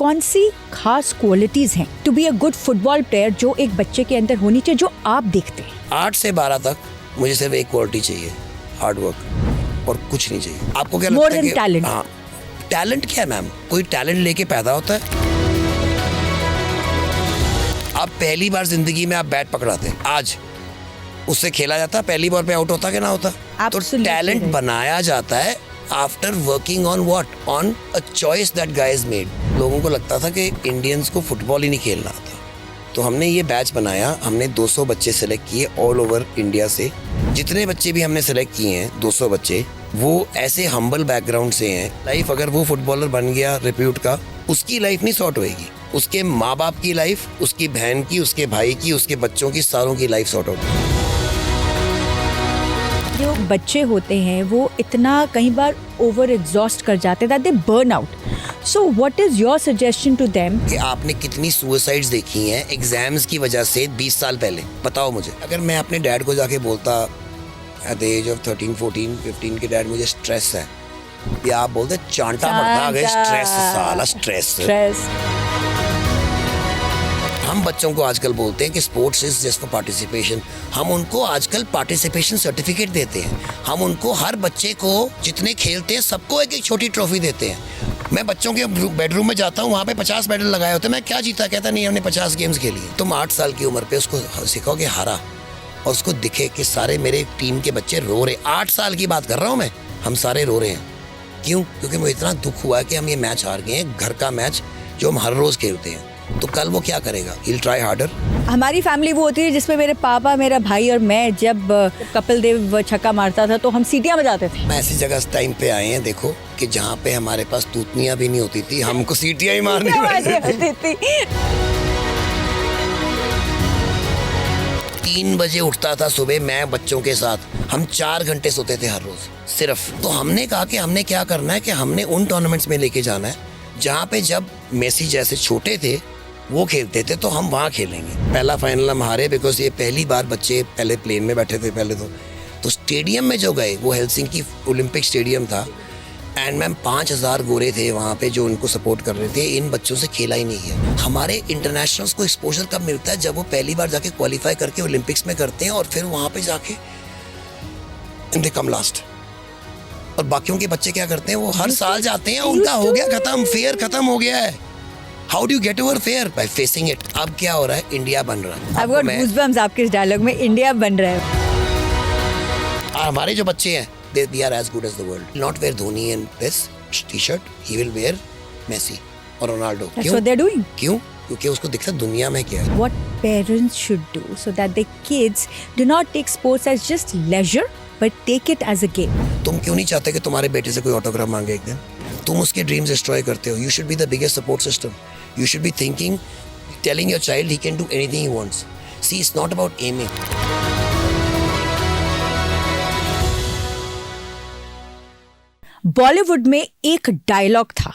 कौन सी खास क्वालिटीज हैं to be a good football player जो एक बच्चे के अंदर होनी चाहिए, जो आप देखते हैं? 8 से 12 तक मुझे सिर्फ एक क्वालिटी चाहिए, हार्ड वर्क, और कुछ नहीं चाहिए। आपको क्या लगता है कि टैलेंट? हाँ, टैलेंट क्या है मैम? कोई टैलेंट लेके पैदा होता है? आप पहली बार जिंदगी में आप बैट पकड़ाते हैं, आज उससे खेला जाता, पहली बार पे आउट होता कि ना होता? तो टैलेंट बनाया जाता है after working on what, on a choice that guy is made. लोगों को लगता था कि इंडियंस को फुटबॉल ही नहीं खेलना आता, तो हमने ये बैच बनाया। हमने 200 बच्चे सेलेक्ट किए ऑल ओवर इंडिया से। जितने बच्चे भी हमने सेलेक्ट किए हैं 200 बच्चे, वो ऐसे हम्बल बैकग्राउंड से हैं। लाइफ अगर वो फुटबॉलर बन गया रिप्यूट का, उसकी लाइफ नहीं सॉर्ट होएगी, उसके माँ बाप की लाइफ, उसकी बहन की, उसके भाई की, उसके बच्चों की, सारों की लाइफ सॉर्ट आउट होगी। जो बच्चे होते हैं वो इतना कई बार ओवर एग्जॉस्ट कर जाते हैं that they burn out. So what is your suggestion to them? कि आपने कितनी सुसाइड्स देखी हैं एग्जाम्स की वजह से 20 साल पहले? बताओ मुझे। अगर मैं अपने डैड को जाके बोलता एट द एज ऑफ 13, 14, 15 के डैड मुझे स्ट्रेस है, या आप बोलते चांटा पड़ता गया स्ट्रेस, साला स्ट्रेस। हम बच्चों को आजकल बोलते हैं कि sports is just for participation. हम उनको आजकल पार्टिसिपेशन सर्टिफिकेट देते हैं। हम उनको, हर बच्चे को जितने खेलते हैं सबको एक एक छोटी ट्रॉफी देते हैं। मैं बच्चों के बेडरूम में जाता हूँ, वहाँ पे 50 मेडल लगाए होते हैं। मैं क्या जीता? कहता नहीं, हमने 50 गेम्स खेली। तुम 8 साल की उम्र पे उसको सिखाओ कि हारा, और उसको दिखे कि सारे मेरे टीम के बच्चे रो रहे। 8 साल की बात कर रहा हूँ मैं, हम सारे रो रहे हैं। क्यों? क्योंकि मुझे इतना दुख हुआ है कि हम ये मैच हार गए हैं, घर का मैच जो हम हर रोज खेलते हैं। तो कल वो क्या करेगा? He'll try harder। हमारी फैमिली वो होती है जिसमें मेरे पापा, मेरा भाई और मैं, जब कपिल देव छक्का मारता था तो हम सीटियां बजाते थे। ऐसी जगह इस टाइम पे आए हैं देखो कि जहाँ पे हमारे पास तूतनियां भी नहीं होती थी, हमको सीटियां ही मारनी पड़ती थी। 3 बजे उठता था सुबह मैं बच्चों के साथ, हम 4 घंटे सोते थे हर रोज सिर्फ। तो हमने कहा कि हमने क्या करना है कि हमने उन टूर्नामेंट्स में लेके जाना है जहाँ पे जब मेसी जैसे छोटे थे वो खेलते थे, तो हम वहाँ खेलेंगे। पहला फाइनल हम हारे बिकॉज ये पहली बार बच्चे पहले प्लेन में बैठे थे पहले तो स्टेडियम में जो गए वो हेलसिंकी ओलंपिक स्टेडियम था, एंड मैम 5000 गोरे थे वहाँ पे जो उनको सपोर्ट कर रहे थे। इन बच्चों से खेला ही नहीं है। हमारे इंटरनेशनल्स को एक्सपोजर कब मिलता है? जब वो पहली बार जाके क्वालिफाई करके ओलंपिक्स में करते हैं, और फिर वहाँ पे जाके दे कम लास्ट। और बाकियों के बच्चे क्या करते हैं? वो हर साल जाते हैं, उनका हो गया खत्म, फेयर खत्म हो गया है। How do you get over fear? By facing it. अब क्या हो रहा है? इंडिया बन रहा है। I've got goosebumps आपके इस डायलॉग में, इंडिया बन रहा है। हमारे जो बच्चे हैं, they are as good as the world. Not wear Dhoni in this t-shirt, he will wear Messi और Ronaldo. That's what they're doing. क्यों? क्योंकि उसको दिखता है दुनिया में क्या है। What parents should do so that their kids do not take sports as just leisure but take it as a game. तुम क्यों नहीं चाहते कि तुम्हारे बेटे से कोई ऑटोग्राफ मांगे एक दिन? तुम उसके ड्रीम्स डिस्ट्रॉय करते हो। You should be the biggest support system. You should be thinking, telling your child he can do anything he wants. See, it's not about aiming. Bollywood में एक डायलॉग था,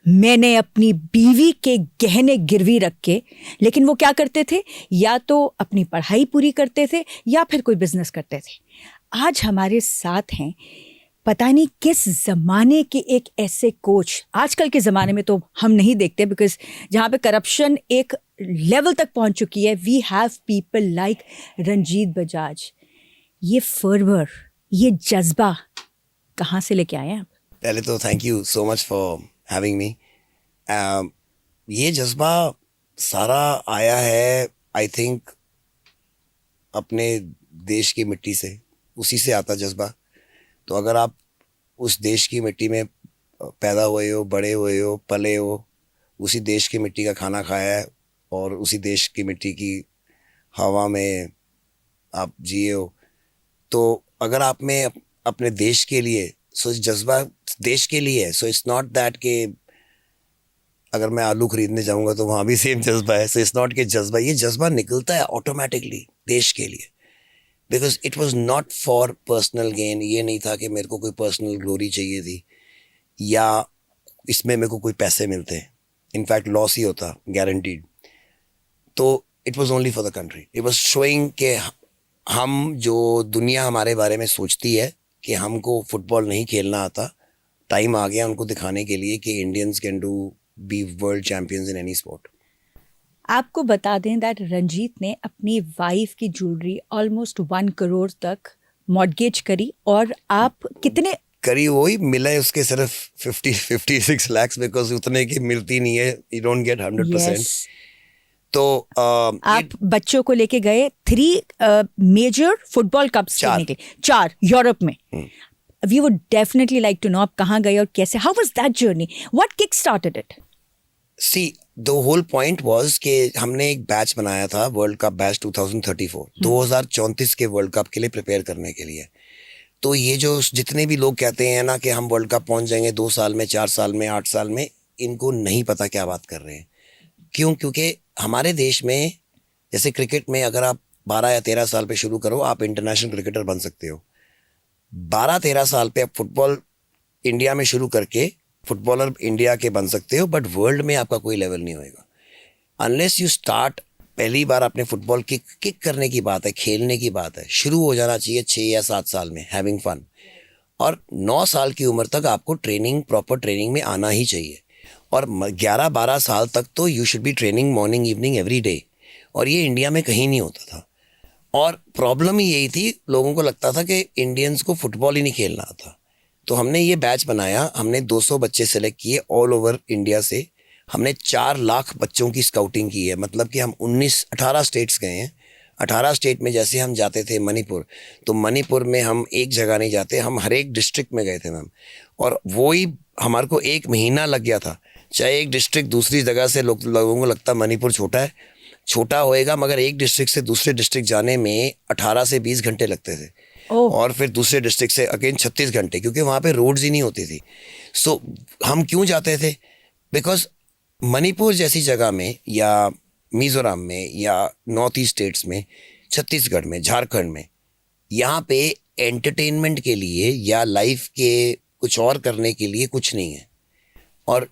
मैंने अपनी बीवी के गहने गिरवी रख के, लेकिन वो क्या करते थे? या तो अपनी पढ़ाई पूरी करते थे या फिर कोई बिजनेस करते थे। आज हमारे साथ हैं पता नहीं किस ज़माने के एक ऐसे कोच। आजकल के ज़माने में तो हम नहीं देखते बिकॉज जहाँ पे करप्शन एक लेवल तक पहुँच चुकी है। We have people like Ranjit Bajaj. ये फर्वर, ये जज्बा कहाँ से लेके आए हैं आप? पहले तो thank you so much for having me. ये जज्बा सारा आया है आई थिंक अपने देश की मिट्टी से, उसी से आता जज्बा। तो अगर आप उस देश की मिट्टी में पैदा हुए हो, बड़े हुए हो, पले हो, उसी देश की मिट्टी का खाना खाया है और उसी देश की मिट्टी की हवा में आप जिए हो, तो अगर आप में अपने देश के लिए, सो जज्बा देश के लिए है। सो इट्स नॉट दैट कि अगर मैं आलू खरीदने जाऊंगा तो वहाँ भी सेम जज्बा है। सो इट्स नॉट कि जज्बा, ये जज्बा निकलता है ऑटोमेटिकली देश के लिए, because it was not for personal gain. ये नहीं था कि मेरे को कोई पर्सनल ग्लोरी चाहिए थी या इसमें मेरे को कोई पैसे मिलते, इनफैक्ट लॉस ही होता गारंटीड। तो it was only for the country. It was showing कि हम, जो दुनिया हमारे बारे में सोचती है कि हमको फुटबॉल नहीं खेलना आता, टाइम आ गया उनको दिखाने के लिए कि Indians can do be world champions in any sport. आपको बता दें दैट रंजीत ने अपनी वाइफ की ज्वेलरी ऑलमोस्ट 1 करोड़ तक मॉर्गेज करी, और आप कितने करी वही मिला है उसके सिर्फ 56 lakhs, बिकॉज उतने की मिलती नहीं है, यू डोंट गेट 100%. Yes. तो आप बच्चों को लेके गए 3 मेजर फुटबॉल कप्स खेलने के लिए, 4 यूरोप में. We would definitely like to know आप कहाँ गए और कैसे, how was that journey, what kick started it? See the whole point was कि हमने एक बैच बनाया था, वर्ल्ड कप बैच 2034, 2034 के वर्ल्ड कप के लिए प्रिपेयर करने के लिए. तो ये जो जितने भी लोग कहते हैं ना कि हम वर्ल्ड कप पहुंच जाएंगे 2 साल में, 4 साल में, 8 साल में, इनको नहीं पता क्या बात कर रहे हैं. क्यों? क्योंकि हमारे देश में जैसे क्रिकेट में अगर आप 12 या 13 साल पे शुरू करो, आप इंटरनेशनल क्रिकेटर बन सकते हो. 12-13 साल पे आप फुटबॉल इंडिया में शुरू करके फुटबॉलर इंडिया के बन सकते हो, बट वर्ल्ड में आपका कोई लेवल नहीं होएगा अनलेस यू स्टार्ट. पहली बार आपने फुटबॉल किक करने की बात है, खेलने की बात है, शुरू हो जाना चाहिए 6 या 7 साल में, हैविंग फन. और 9 साल की उम्र तक आपको ट्रेनिंग, प्रॉपर ट्रेनिंग में आना ही चाहिए. और 11-12 साल तक तो you should be training morning evening every day. और ये इंडिया में कहीं नहीं होता था. और प्रॉब्लम ही यही थी, लोगों को लगता था कि इंडियंस को फुटबॉल ही नहीं खेलना आता. तो हमने ये बैच बनाया, हमने 200 बच्चे सेलेक्ट किए ऑल ओवर इंडिया से. हमने 4 लाख बच्चों की स्काउटिंग की है, मतलब कि हम 18 स्टेट्स गए हैं. 18 स्टेट में जैसे हम जाते थे मणिपुर, तो मणिपुर में हम एक जगह नहीं जाते, हम हर एक डिस्ट्रिक्ट में गए थे मैम. और वो ही हमारे को 1 महीना लग गया था. चाहे एक डिस्ट्रिक्ट दूसरी जगह से लोगों को लगता मणिपुर छोटा है, छोटा होएगा, मगर एक डिस्ट्रिक्ट से दूसरे डिस्ट्रिक्ट जाने में 18 से 20 घंटे लगते थे. और फिर दूसरे डिस्ट्रिक्ट से अगेन 36 घंटे, क्योंकि वहाँ पे रोड्स ही नहीं होती थी. सो हम क्यों जाते थे? बिकॉज मणिपुर जैसी जगह में या मिजोरम में या नॉर्थ ईस्ट स्टेट्स में, छत्तीसगढ़ में, झारखंड में, यहाँ पे एंटरटेनमेंट के लिए या लाइफ के कुछ और करने के लिए कुछ नहीं है. और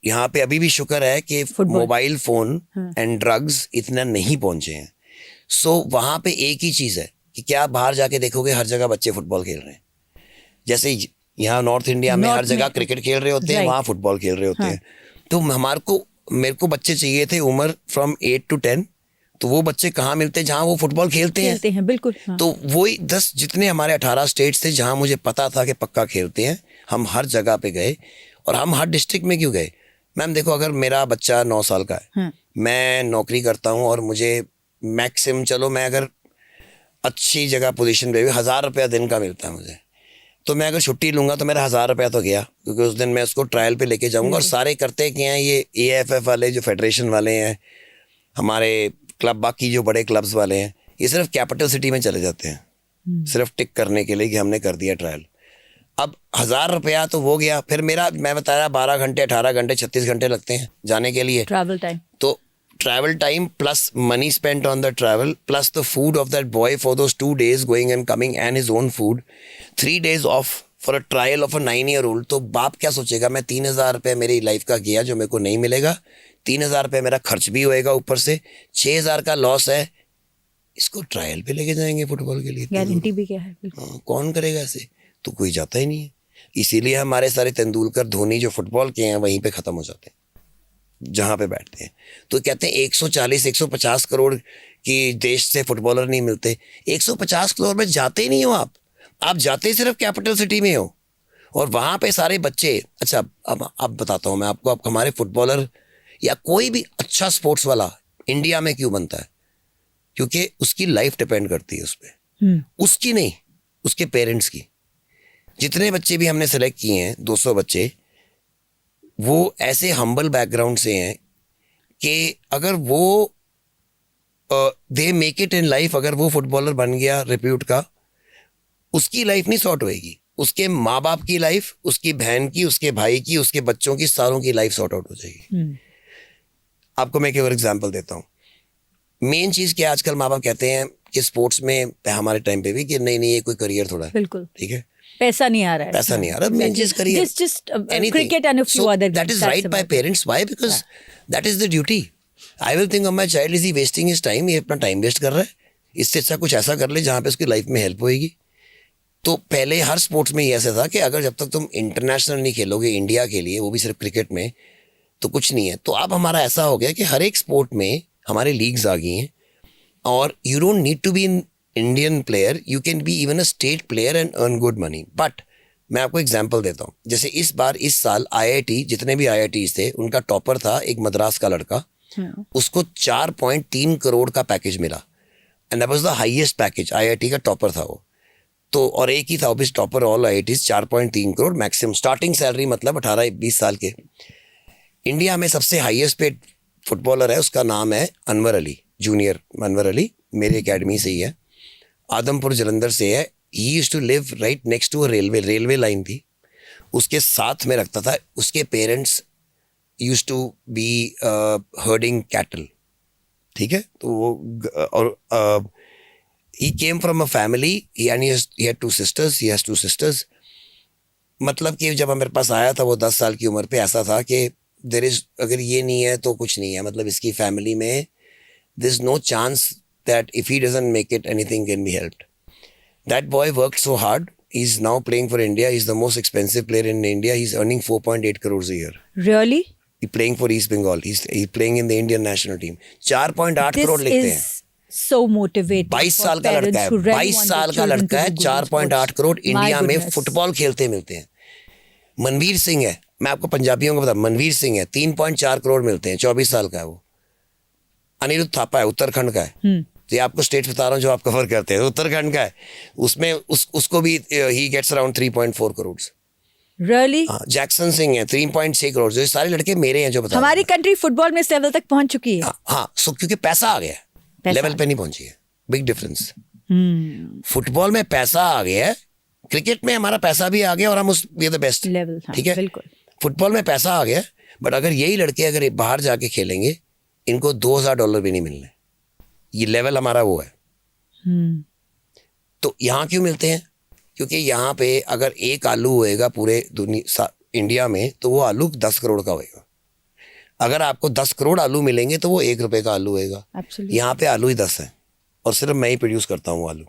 यहाँ पे अभी भी शुक्र है कि मोबाइल फोन एंड ड्रग्स इतना नहीं पहुंचे हैं. सो वहाँ पे एक ही चीज़ है कि क्या आप बाहर जाके देखोगे हर जगह बच्चे फुटबॉल खेल रहे हैं. जैसे यहाँ नॉर्थ इंडिया में हर जगह क्रिकेट खेल रहे होते हैं, वहाँ फुटबॉल खेल रहे होते हैं. तो मेरे को बच्चे चाहिए थे उम्र फ्रॉम 8 to 10. तो वो बच्चे कहाँ मिलते हैं? जहाँ वो फुटबॉल खेलते हैं. बिल्कुल. तो वही 10 जितने हमारे 18 स्टेट्स थे जहाँ मुझे पता था कि पक्का खेलते हैं, हम हर जगह पे गए. और हम हर डिस्ट्रिक्ट में क्यों गए मैम? देखो, अगर मेरा बच्चा 9 साल का है, मैं नौकरी करता हूँ और मुझे मैक्सिमम, चलो मैं अगर अच्छी जगह पोजीशन पे भी 1000 रुपया दिन का मिलता है मुझे, तो मैं अगर छुट्टी लूँगा तो मेरा 1000 रुपया तो गया, क्योंकि उस दिन मैं उसको ट्रायल पे लेके जाऊँगा. और सारे करते क्या हैं, ये AFF वाले जो फेडरेशन वाले हैं, हमारे क्लब, बाकी जो बड़े क्लब्स वाले हैं, ये सिर्फ कैपिटल सिटी में चले जाते हैं सिर्फ टिक करने के लिए कि हमने कर दिया ट्रायल. अब 1000 रुपया तो वो गया. फिर मेरा, मैं बताया 12 घंटे, 18 घंटे, 36 घंटे लगते हैं जाने के लिए ट्रैवल टाइम. तो travel time plus money spent on the travel plus the food of that boy for those 2 days going and coming and his own food, 3 days off for a trial of a 9-year-old. तो बाप क्या सोचेगा? मैं 3000 रुपये मेरी life का गया जो मेरे को नहीं मिलेगा, 3000 रुपये मेरा खर्च भी होएगा, ऊपर से 6000 का लॉस है. इसको ट्रायल पे लेके जाएंगे फुटबॉल के लिए, गारंटी भी क्या है? कौन करेगा ऐसे? तो कोई जाता ही नहीं है. इसीलिए हमारे सारे तेंदुलकर, धोनी जो फुटबॉल के हैं वहीं पे ख़त्म हो जाते हैं जहाँ पे बैठते हैं. तो कहते हैं 140-150 करोड़ की देश से फुटबॉलर नहीं मिलते. 150 करोड़ में जाते ही नहीं हो आप जाते सिर्फ कैपिटल सिटी में हो. और वहाँ पे सारे बच्चे, अच्छा अब बताता हूँ मैं आपको, आप हमारे फुटबॉलर या कोई भी अच्छा स्पोर्ट्स वाला इंडिया में क्यों बनता है? क्योंकि उसकी लाइफ डिपेंड करती है उस पर, उसकी नहीं, उसके पेरेंट्स की. जितने बच्चे भी हमने सेलेक्ट किए हैं, 200 बच्चे, वो ऐसे हम्बल बैकग्राउंड से हैं कि अगर वो they make it in life, अगर वो फुटबॉलर बन गया रिप्यूट का, उसकी लाइफ नहीं सॉर्ट होएगी, उसके माँ बाप की लाइफ, उसकी बहन की, उसके भाई की, उसके बच्चों की, सारों की लाइफ सॉर्ट आउट हो जाएगी. आपको मैं एक और एग्जांपल देता हूँ. मेन चीज़ क्या, आजकल माँ बाप कहते हैं कि स्पोर्ट्स में, हमारे टाइम पे भी, कि नहीं ये कोई करियर थोड़ा है. बिल्कुल ठीक है, पैसा नहीं आ रहा है, पैसा नहीं आ रहा, मेन चीज career, just cricket and a few other that games, is that's right by about it. parents. Why? Because that is the duty. I will think of my child, is he wasting his time? ये अपना time waste कर रहा है, इससे अच्छा कुछ ऐसा कर ले जहाँ पे उसकी लाइफ में हेल्प होएगी. तो पहले हर स्पोर्ट्स में ये ऐसा था कि अगर जब तक तुम इंटरनेशनल नहीं खेलोगे इंडिया के लिए, वो भी सिर्फ क्रिकेट में, तो कुछ नहीं है। तो अब हमारा ऐसा हो गया कि हर एक स्पोर्ट में हमारे लीग्स आ गई हैं, और you don't need to be in Indian player, you can be even a state player and earn good money. But मैं आपको एग्जांपल देता हूँ, जैसे इस साल IIT, जितने भी IITs थे, उनका टॉपर था एक मद्रास का लड़का, उसको 4.3 करोड़ का पैकेज मिला, and that was the highest package, IIT का टॉपर था वो। तो और एक ही था obvious topper all IITs, 4.3 crore maximum starting salary, मतलब 18-20 साल के। इंडिया में सबसे हाईएस्ट पेड फुटबॉलर है, उसका नाम है अनवर अली, जूनियर अनवर अली, मेरी एकेडमी से ही है, आदमपुर जलंधर से है। He used to live right next to railway line थी, उसके साथ में रखता था। उसके parents used to be herding cattle, ठीक है। तो वो और he came from a family, he had two sisters, he has two sisters। मतलब कि जब मेरे पास आया था वो 10 साल की उम्र पे, ऐसा था कि अगर ये नहीं है तो कुछ नहीं है, मतलब इसकी फैमिली में there is no chance that if he doesn't make it, anything can be helped. That boy worked so hard, he's now playing for India, he's the most expensive player in India, he's earning 4.8 crores a year. Really? He's playing for East Bengal, he's playing in the Indian national team। 4.8 crore लिखते हैं। So motivating 22 साल का लड़का है, 22 साल का लड़का है, 4.8 करोड़ इंडिया में फुटबॉल खेलते मिलते हैं। मनवीर सिंह है, मैं आपको पंजाबियों को बता, मनवीर सिंह है, 3.4 करोड़ मिलते हैं, 24 साल का है वो। अनिरुद्ध थापा है, उत्तराखंड का है, तो ये आपको स्टेट बता रहा हूँ जो आप कवर करते हैं, उत्तराखंड का है, उसमें उसको भी he gets around 3.4 crore. Really? Jackson Singh है 3.6 करोड़। जो सारे लड़के मेरे हैं जो बता, हमारी कंट्री फुटबॉल में इस लेवल तक पहुंच चुकी है। हाँ, सो क्योंकि पैसा आ गया है, लेवल पे नहीं पहुंची है, बिग डिफरेंस। फुटबॉल में पैसा आ गया है, क्रिकेट में हमारा पैसा भी आ गया और हम उस we are the best level, ठीक है। बिल्कुल। फुटबॉल में पैसा आ गया, बट अगर यही लड़के अगर बाहर जाके खेलेंगे, इनको $2,000 भी नहीं मिलने। ये लेवल हमारा वो है। तो यहाँ क्यों मिलते हैं? क्योंकि यहाँ पे अगर एक आलू होएगा पूरे इंडिया में, तो वो आलू 10 करोड़ का होएगा। अगर आपको 10 करोड़ आलू मिलेंगे तो वो 1 रुपए का आलू होएगा। यहाँ पे आलू ही 10 है, और सिर्फ मैं ही प्रोड्यूस करता हूँ आलू।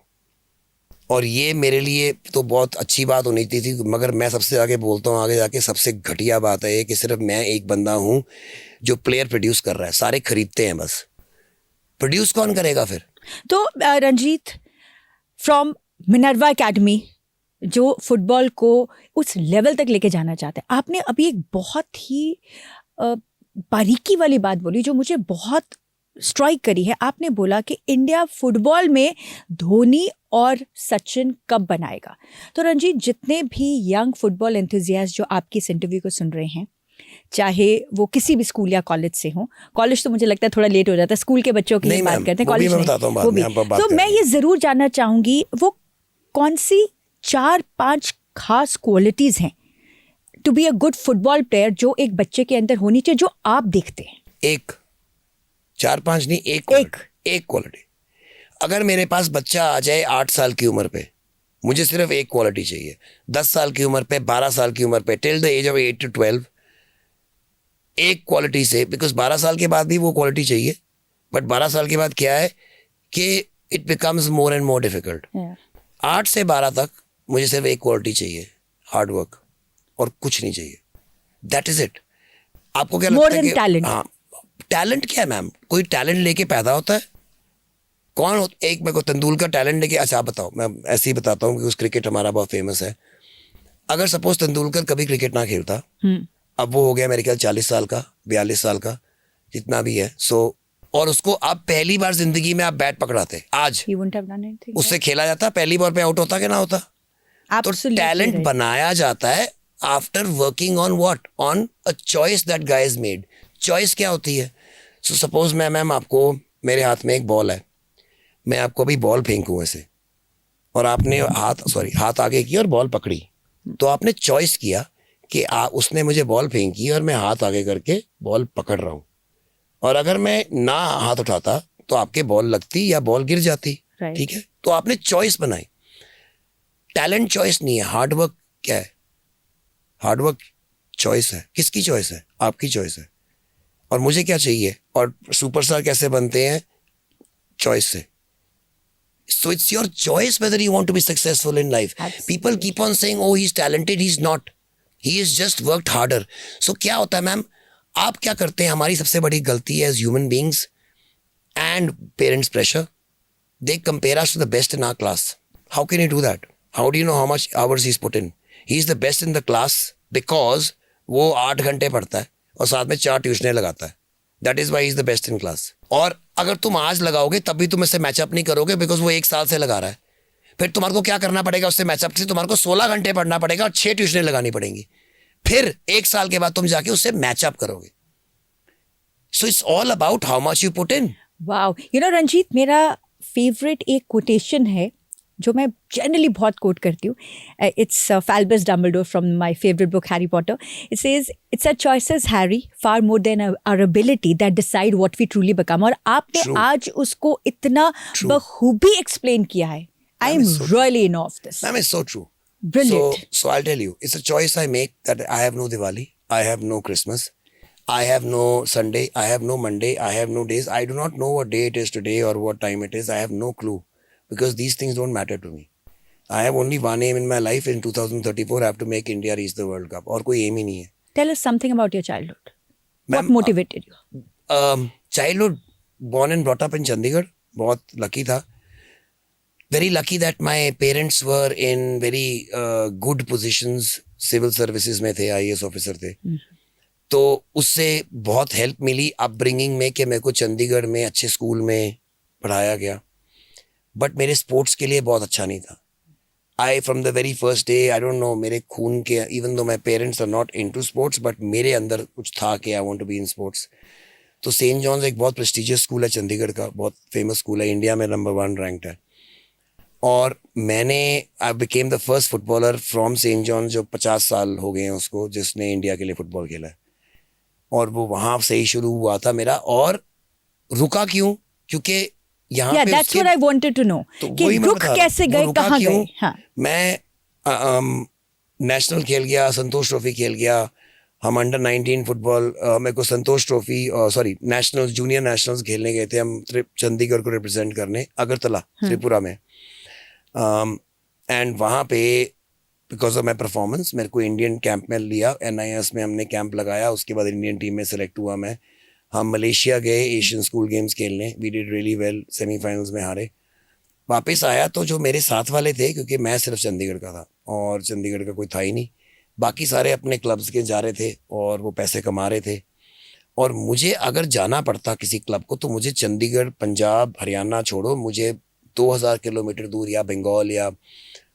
और ये मेरे लिए तो बहुत अच्छी बात होनी थी, मगर मैं सबसे आगे बोलता हूँ, आगे जाके सबसे घटिया बात है कि सिर्फ मैं एक बंदा हूँ जो प्लेयर प्रोड्यूस कर रहा है, सारे खरीदते हैं बस। प्रोड्यूस कौन करेगा फिर? तो रंजीत, फ्रॉम मिनर्वा एकेडमी, जो फुटबॉल को उस लेवल तक लेके जाना चाहते हैं, आपने अभी एक बहुत ही बारीकी वाली बात बोली जो मुझे बहुत स्ट्राइक करी है। आपने बोला कि इंडिया फुटबॉल में धोनी और सचिन कब बनाएगा। तो रंजीत, जितने भी यंग फुटबॉल एंथुजियास्ट जो आपकी इस इंटरव्यू को सुन रहे हैं, चाहे वो किसी भी स्कूल या कॉलेज से हो, कॉलेज तो मुझे लगता है थोड़ा लेट हो जाता है, स्कूल के बच्चों की बात करते हैं, कॉलेज में, तो मैं ये जरूर जानना चाहूंगी वो कौन सी 4-5 खास क्वालिटीज हैं to be a good football player जो एक बच्चे के अंदर होनी चाहिए, जो आप देखते हैं? एक 4-5 नहीं, एक क्वालिटी। अगर मेरे पास बच्चा आ जाए 8 साल की उम्र पे, मुझे सिर्फ एक क्वालिटी चाहिए। 10 साल की उम्र पे, 12 साल की उम्र पे, till the age of 8 to 12, एक क्वालिटी से, बिकॉज 12 साल के बाद भी वो क्वालिटी चाहिए, बट 12 साल के बाद क्या है कि it becomes more and more difficult. 8 से 12 तक मुझे सिर्फ एक क्वालिटी चाहिए, हार्ड वर्क, और कुछ नहीं चाहिए। That is it. आपको क्या लगता है कि टैलेंट? हाँ, टैलेंट क्या है मैम? कोई टैलेंट लेके पैदा होता है? कौन एक मेरे को तेंदुलकर टैलेंट लेके, अच्छा आप बताओ, मैं ऐसे ही बताता हूँ कि उस क्रिकेट हमारा बहुत फेमस है। अगर सपोज तेंदुलकर कभी क्रिकेट ना खेलता, अब वो हो गया मेरे ख्याल 40 साल का, 42 साल का, जितना भी है, सो, और उसको आप पहली बार जिंदगी में आप बैट पकड़ाते आज, उससे खेला जाता, पहली बार पे आउट होता कि ना होता? तो टैलेंट बनाया जाता है after working on what, on a choice that guy has made. Choice क्या होती है? सो सपोज मैम आपको, मेरे हाथ में एक बॉल है, मैं आपको अभी बॉल फेंकूं ऐसे, और आपने हाथ आगे किया और बॉल पकड़ी, तो आपने चॉइस किया कि उसने मुझे बॉल फेंकी और मैं हाथ आगे करके बॉल पकड़ रहा हूँ, और अगर मैं ना हाथ उठाता तो आपके बॉल लगती या बॉल गिर जाती, ठीक है? तो आपने चॉइस बनाई। टैलेंट चॉइस नहीं है, हार्डवर्क क्या है? हार्डवर्क चॉइस है। किसकी चॉइस है? आपकी चॉइस है। और मुझे क्या चाहिए, और सुपरस्टार कैसे बनते हैं? चॉइस से। So it's your choice whether you want to be successful in life. Absolutely. People keep on saying, oh, he's talented, he's not. He has just worked harder. So क्या होता है मैम, आप क्या करते हैं, हमारी सबसे बड़ी गलती है as human beings and parents pressure, they compare us to the best in our class. How can you do that? How do you know how much hours he is put in? He is the best in the class because वो 8 घंटे पढ़ता है और साथ में 4 ट्यूशनें लगाता है. That is why is the best in class. और अगर तुम आज लगाओगे तब भी तुम इससे मैचअप नहीं करोगे बिकॉज वो 1 साल से लगा रहा है. फिर तुम्हारे को क्या करना पड़ेगा उससे मैचअप से? तुम्हारे को 16 घंटे पढ़ना पड़ेगा और 6 ट्यूशनें लगानी पड़ेंगी. फिर 1 साल के बाद तुम जाके उससे मैचअप करोगे. So it's all about how much you put in. Wow, you know Ranjit, मेरा फेवरेट एक कोटेशन है जो मैं जनरली बहुत कोट करती हूँ. It's Albus Dumbledore from my favourite book Harry Potter. It says it's a choices Harry far more than our ability that decide what we truly become. और आपने True. आज उसको इतना बखूबी एक्सप्लेन किया है. I am really in of this. That is so true. Brilliant. So I'll tell you, it's a choice I make that I have no Diwali, I have no Christmas, I have no Sunday, I have no Monday, I have no days. I do not know what day it is today or what time it is. I have no clue because these things don't matter to me. I have only one aim in my life. In 2034, I have to make India reach the World Cup. और कोई aim ही नहीं है. Tell us something about your childhood. What Ma'am, motivated you? Childhood, born and brought up in Chandigarh. बहुत lucky था. Very lucky that my parents were in very good positions. Civil services में थे, IAS officer थे. तो उससे बहुत help मिली upbringing में कि मेरे को चंडीगढ़ में अच्छे स्कूल में पढ़ाया गया. बट मेरे स्पोर्ट्स के लिए बहुत अच्छा नहीं था. I from the very first day, I don't know, मेरे खून के, even though my parents are not into sports, but मेरे अंदर कुछ था कि I want to be in sports. तो सेंट जॉन्स एक बहुत प्रेस्टिजियस स्कूल है चंडीगढ़ का, बहुत फेमस स्कूल है, इंडिया में नंबर 1 रैंक्ड है. और I became the first footballer from saint John, जो 50 साल हो गए हैं उसको, जिसने इंडिया के लिए फुटबॉल खेला है. और वो वहाँ से ही शुरू हुआ था मेरा. और रुका क्यों? क्योंकि यहाँ पे that's what I wanted to know. तो कि वही मैं रुक बता रहा हूँ, कैसे वो गए, रुका कहाँ क्यों? गए? हाँ. मैं नेशनल खेल गया, संतोष ट्रॉफी खेल गया. हम अंडर 19 फुटबॉल, मेरे को Santosh trophy, sorry national junior nationals खेलने गए थे हम चंडीगढ़ को रिप्रेजेंट करने, अगरतला त्रिपुरा में. एंड वहाँ पे बिकॉज ऑफ माई परफॉर्मेंस मेरे को इंडियन कैंप में लिया. NIS में हमने कैंप लगाया, उसके बाद इंडियन टीम में सेलेक्ट हुआ मैं. हम मलेशिया गए एशियन स्कूल गेम्स खेलने. We did really well, semifinals में हारे. वापस आया तो जो मेरे साथ वाले थे, क्योंकि मैं सिर्फ चंडीगढ़ का था और चंडीगढ़ का कोई था ही नहीं, बाकी सारे अपने क्लब्स के जा रहे थे और वो पैसे कमा रहे थे. और मुझे अगर जाना पड़ता किसी क्लब को तो मुझे चंडीगढ़, पंजाब, हरियाणा छोड़ो, मुझे 2000 किलोमीटर दूर या बंगाल या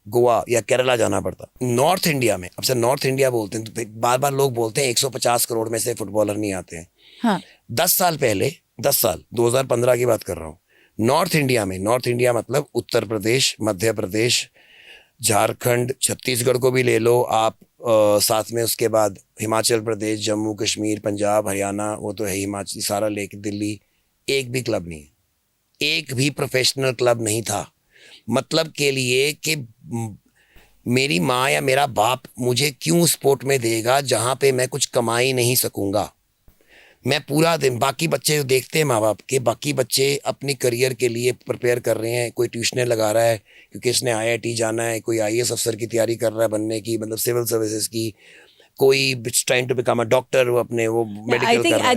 गोवा या केरला जाना पड़ता. नॉर्थ इंडिया में, अब से नॉर्थ इंडिया बोलते हैं तो बार बार लोग बोलते हैं 150 करोड़ में से फुटबॉलर नहीं आते हैं. हाँ. 10 साल पहले, 10 साल 2015 की बात कर रहा हूँ, नॉर्थ इंडिया में, नॉर्थ इंडिया मतलब उत्तर प्रदेश, मध्य प्रदेश, झारखंड, छत्तीसगढ़ को भी ले लो आप, साथ में उसके बाद हिमाचल प्रदेश, जम्मू कश्मीर, पंजाब, हरियाणा, वो तो है हिमाचल, सारा लेके दिल्ली, एक भी क्लब नहीं है, एक भी प्रोफेशनल क्लब नहीं था. मतलब के लिए कि मेरी माँ या मेरा बाप मुझे क्यों स्पोर्ट में देगा जहाँ पे मैं कुछ कमा ही नहीं सकूँगा. मैं पूरा दिन, बाकी बच्चे देखते हैं माँ बाप के, बाकी बच्चे अपनी करियर के लिए प्रिपेयर कर रहे हैं, कोई ट्यूशनें लगा रहा है क्योंकि इसने IIT जाना है, कोई IAS अफसर की तैयारी कर रहा है बनने की, मतलब सिविल सर्विसेज की, कोई trying to become a doctor, वो अपने वो मेडिकल कर रहा है.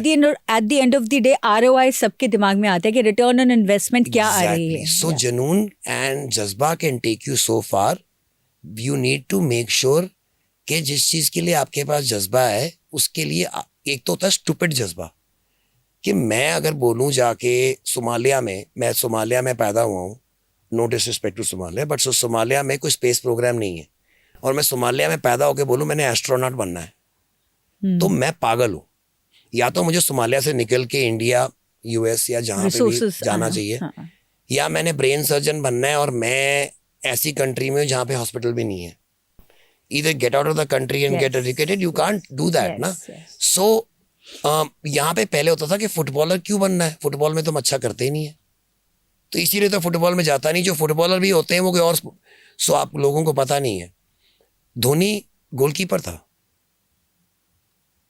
at the end of the day ROI सबके दिमाग में आता है कि रिटर्न ऑन इन्वेस्टमेंट क्या आ रही है. So जुनून एंड जज्बा can take you so far. You need to make sure कि जिस चीज के लिए आपके पास जज्बा है उसके लिए, एक तो होता है स्टूपिड जज्बा कि मैं अगर बोलूं जाके सोमालिया में, मैं सोमालिया में पैदा हुआ हूँ, no disrespect to Somalia, but Somalia में कोई स्पेस प्रोग्राम नहीं है, और मैं सोमालिया में पैदा होकर बोलूं मैंने एस्ट्रोनॉट बनना है, तो मैं पागल हूँ. या तो मुझे सोमालिया से निकल के इंडिया, US या जहाँ पे भी जाना चाहिए, या मैंने ब्रेन सर्जन बनना है और मैं ऐसी कंट्री में जहाँ पे हॉस्पिटल भी नहीं है. Either get out of the country and get educated, you can't do that ना. So यहाँ पे पहले होता था कि फुटबॉलर क्यों बनना है, फुटबॉल में तुम अच्छा करते ही नहीं है, तो इसीलिए तो फुटबॉल में जाता नहीं. जो फुटबॉलर भी होते हैं वो कोई और, सो आप लोगों को पता नहीं है, धोनी गोलकीपर था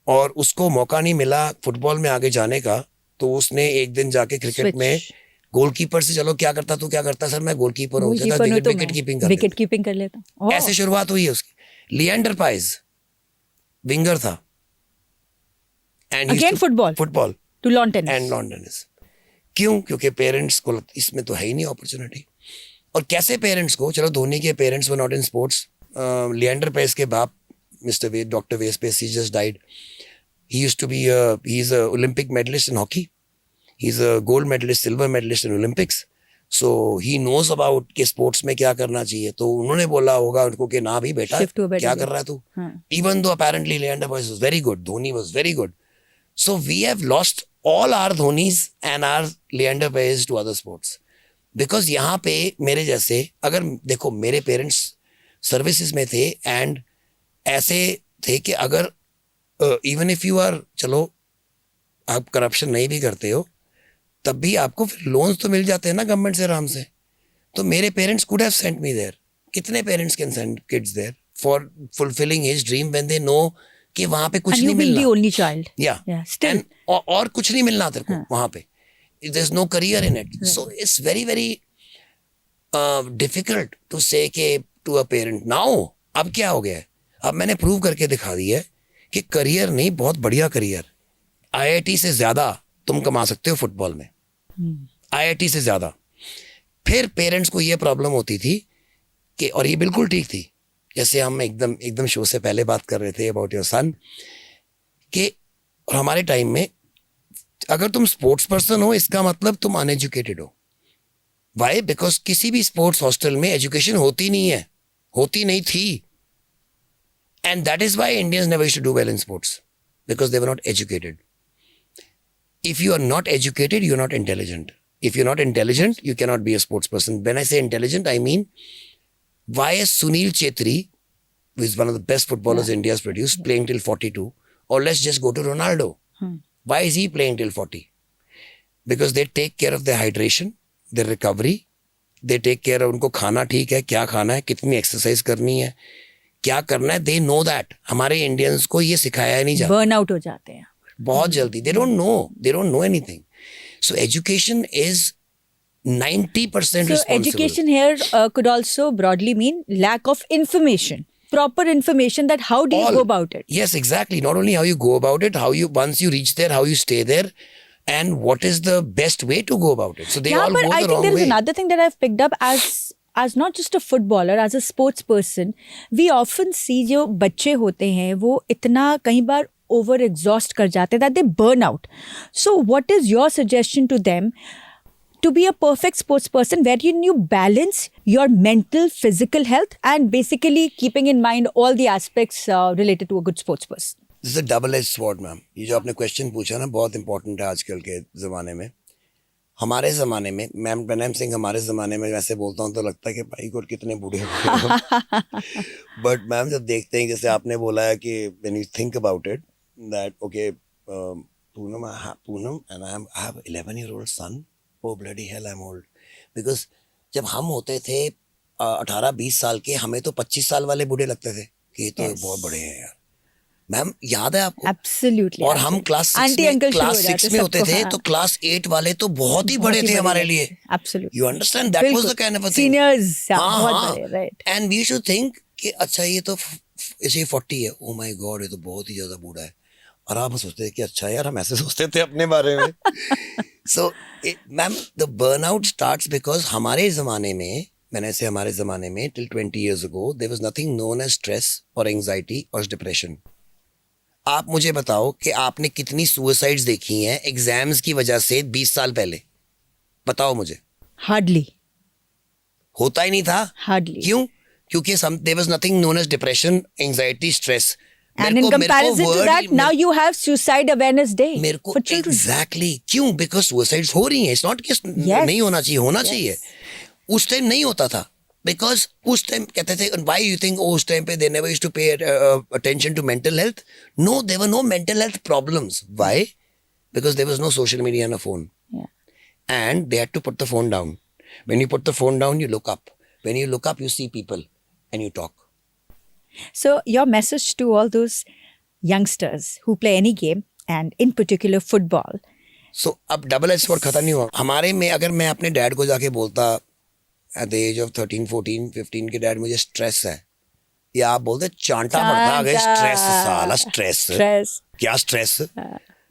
और उसको मौका नहीं मिला फुटबॉल में आगे जाने का, तो उसने एक दिन जाके क्रिकेट में गोलकीपर से, चलो क्या करता, तू क्या करता, सर मैं गोलकीपर हूँ, विकेट कीपिंग कर लेता. ऐसे शुरुआत हुई है उसकी. लिएंडर पाइस विंगर था, And Again football? Football. To lawn tennis? And lawn tennis. क्यों? क्योंकि पेरेंट्स को इसमें तो है ही नहीं अपॉर्चुनिटी. और कैसे पेरेंट्स को, चलो धोनी के parents were not in sports. Leander Paes के बाप mister Ved, doctor Ved Paes, he just died. He used to be he's a Olympic medalist in hockey. He's a gold medalist, silver medalist in Olympics. So he knows about कि sports में क्या करना चाहिए. तो उन्होंने बोला होगा उनको कि ना भी बेटा क्या कर रहा है तू. Even though apparently Leander Paes was very good, Dhoni was very good. So we have lost all our Dhonis and our Leander Paes to other sports. Because यहाँ पे मेरे जैसे, अगर देखो मेरे पेरेंट्स सर्विसेज में थे एंड ऐसे थे कि अगर इवन इफ यू आर, चलो आप करप्शन नहीं भी करते हो तब भी आपको फिर लोन्स तो मिल जाते हैं ना गवर्नमेंट से आराम से. तो मेरे parents could have sent me there. कितने parents can send kids there for fulfilling his dream when they know कि वहां पे कुछ नहीं मिलना. Only child. या स्टिल और कुछ नहीं मिलना तेरे को वहां पे. There is no career in it. So it's very very difficult to say कि टू अ पेरेंट नाउ. अब क्या हो गया है, अब मैंने प्रूव करके दिखा दिया है कि करियर नहीं, बहुत बढ़िया करियर. आईआईटी से ज्यादा तुम कमा सकते हो फुटबॉल में. आईआईटी से ज्यादा. फिर पेरेंट्स को ये प्रॉब्लम होती थी कि, और ये बिल्कुल ठीक थी, जैसे हम एकदम शो से पहले बात कर रहे थे अबाउट योर सन, कि हमारे टाइम में अगर तुम स्पोर्ट्स पर्सन हो इसका मतलब तुम अनएजुकेटेड हो. वाई? बिकॉज किसी भी स्पोर्ट्स हॉस्टल में एजुकेशन होती नहीं थी. And that is why Indians never used to do well in sports, because they were not educated. If you are not educated, you are not intelligent. If you're not intelligent, you cannot be a sports person. When I say intelligent, I mean, why is Sunil Chetri, who is one of the best footballers India has produced, playing till 42? Or let's just go to Ronaldo. Why is he playing till 40? Because they take care of their hydration, their recovery. They take care of उनको खाना ठीक है, क्या खाना है, कितनी exercise करनी है, क्या करना है. They know that. हमारे इंडियंस को ये सिखाया नहीं जाता. बर्न आउट हो जाते हैं बहुत जल्दी. They don't know anything. So education is 90% So education here could also broadly mean lack of information, proper information, that how do you go about it? Yes, exactly. Not only how you go about it, how you, once you reach there, how you stay there, and what is the best way to go about it. So they all but go I the think wrong there is way. another thing that I've picked up as not just a footballer, as a sports person, we often see जो बच्चे होते हैं वो इतना कई बार over exhaust कर जाते हैं that they burn out. So what is your suggestion to them to be a perfect sports person, wherein you balance your mental, physical health and basically keeping in mind all the aspects related to a good sports person? This is a double-edged sword, ma'am. ये जो आपने question पूछा ना बहुत important है आजकल के ज़माने में. हमारे ज़माने में, ma'am when I am saying हमारे ज़माने में, वैसे बोलता हूँ तो लगता है कि भाई को कितने बूढ़े हो गए. बट मैम जब देखते हैं, जैसे आपने बोला है कि when you think about it that okay Poonam and I have 11-year-old son. Oh bloody hell, I'm old. Because जब हम होते थे 18-20 साल के, हमें तो 25 साल वाले बूढ़े लगते थे कि ये तो बहुत बड़े हैं यार. मैम याद है आपको? Absolutely. और हम क्लास 6 में होते थे तो क्लास 8 वाले तो बहुत ही बड़े थे हमारे लिए. Absolutely. You understand? That was the kind of a thing. Seniors, बहुत बड़े, right. And we should think कि अच्छा ये तो इसे 40 है. Oh my God, ये तो बहुत ही ज्यादा बूढ़ा है. और आप सोचते थे कि अच्छा यार हम ऐसे सोचते थे अपने बारे में. So, ma'am, the burnout starts because हमारे ज़माने में, मैंने से हमारे ज़माने में till 20 years ago, there was nothing known as stress or anxiety or depression. आप मुझे बताओ कि आपने कितनी suicides देखी हैं एग्जाम्स की वजह से 20 साल पहले? बताओ मुझे. Hardly. होता ही नहीं था. Hardly. क्यों? क्योंकि there was nothing known as depression, anxiety, stress. And in comparison to that, now you have Suicide Awareness Day मेरे को for children. Exactly. क्यों? Because suicides हो रही हैं. It's not कि नहीं होना चाहिए, होना चाहिए. उस टाइम नहीं होता था. Because उस टाइम कहते थे, why you think उस टाइम पे they never used to pay attention to mental health? No, there were no mental health problems. Why? Because there was no social media and a phone. Yeah. And they had to put the phone down. When you put the phone down, you look up. When you look up, you see people and you talk. So your message to all those youngsters who play any game and in particular football. So अब double edge sword खत्म नहीं हुआ. हमारे में अगर मैं अपने dad को जाके बोलता at the age of 13, 14, 15 के डैड मुझे स्ट्रेस है, या आप बोलते चांटा पड़ता, आ गए स्ट्रेस, साला स्ट्रेस, क्या स्ट्रेस.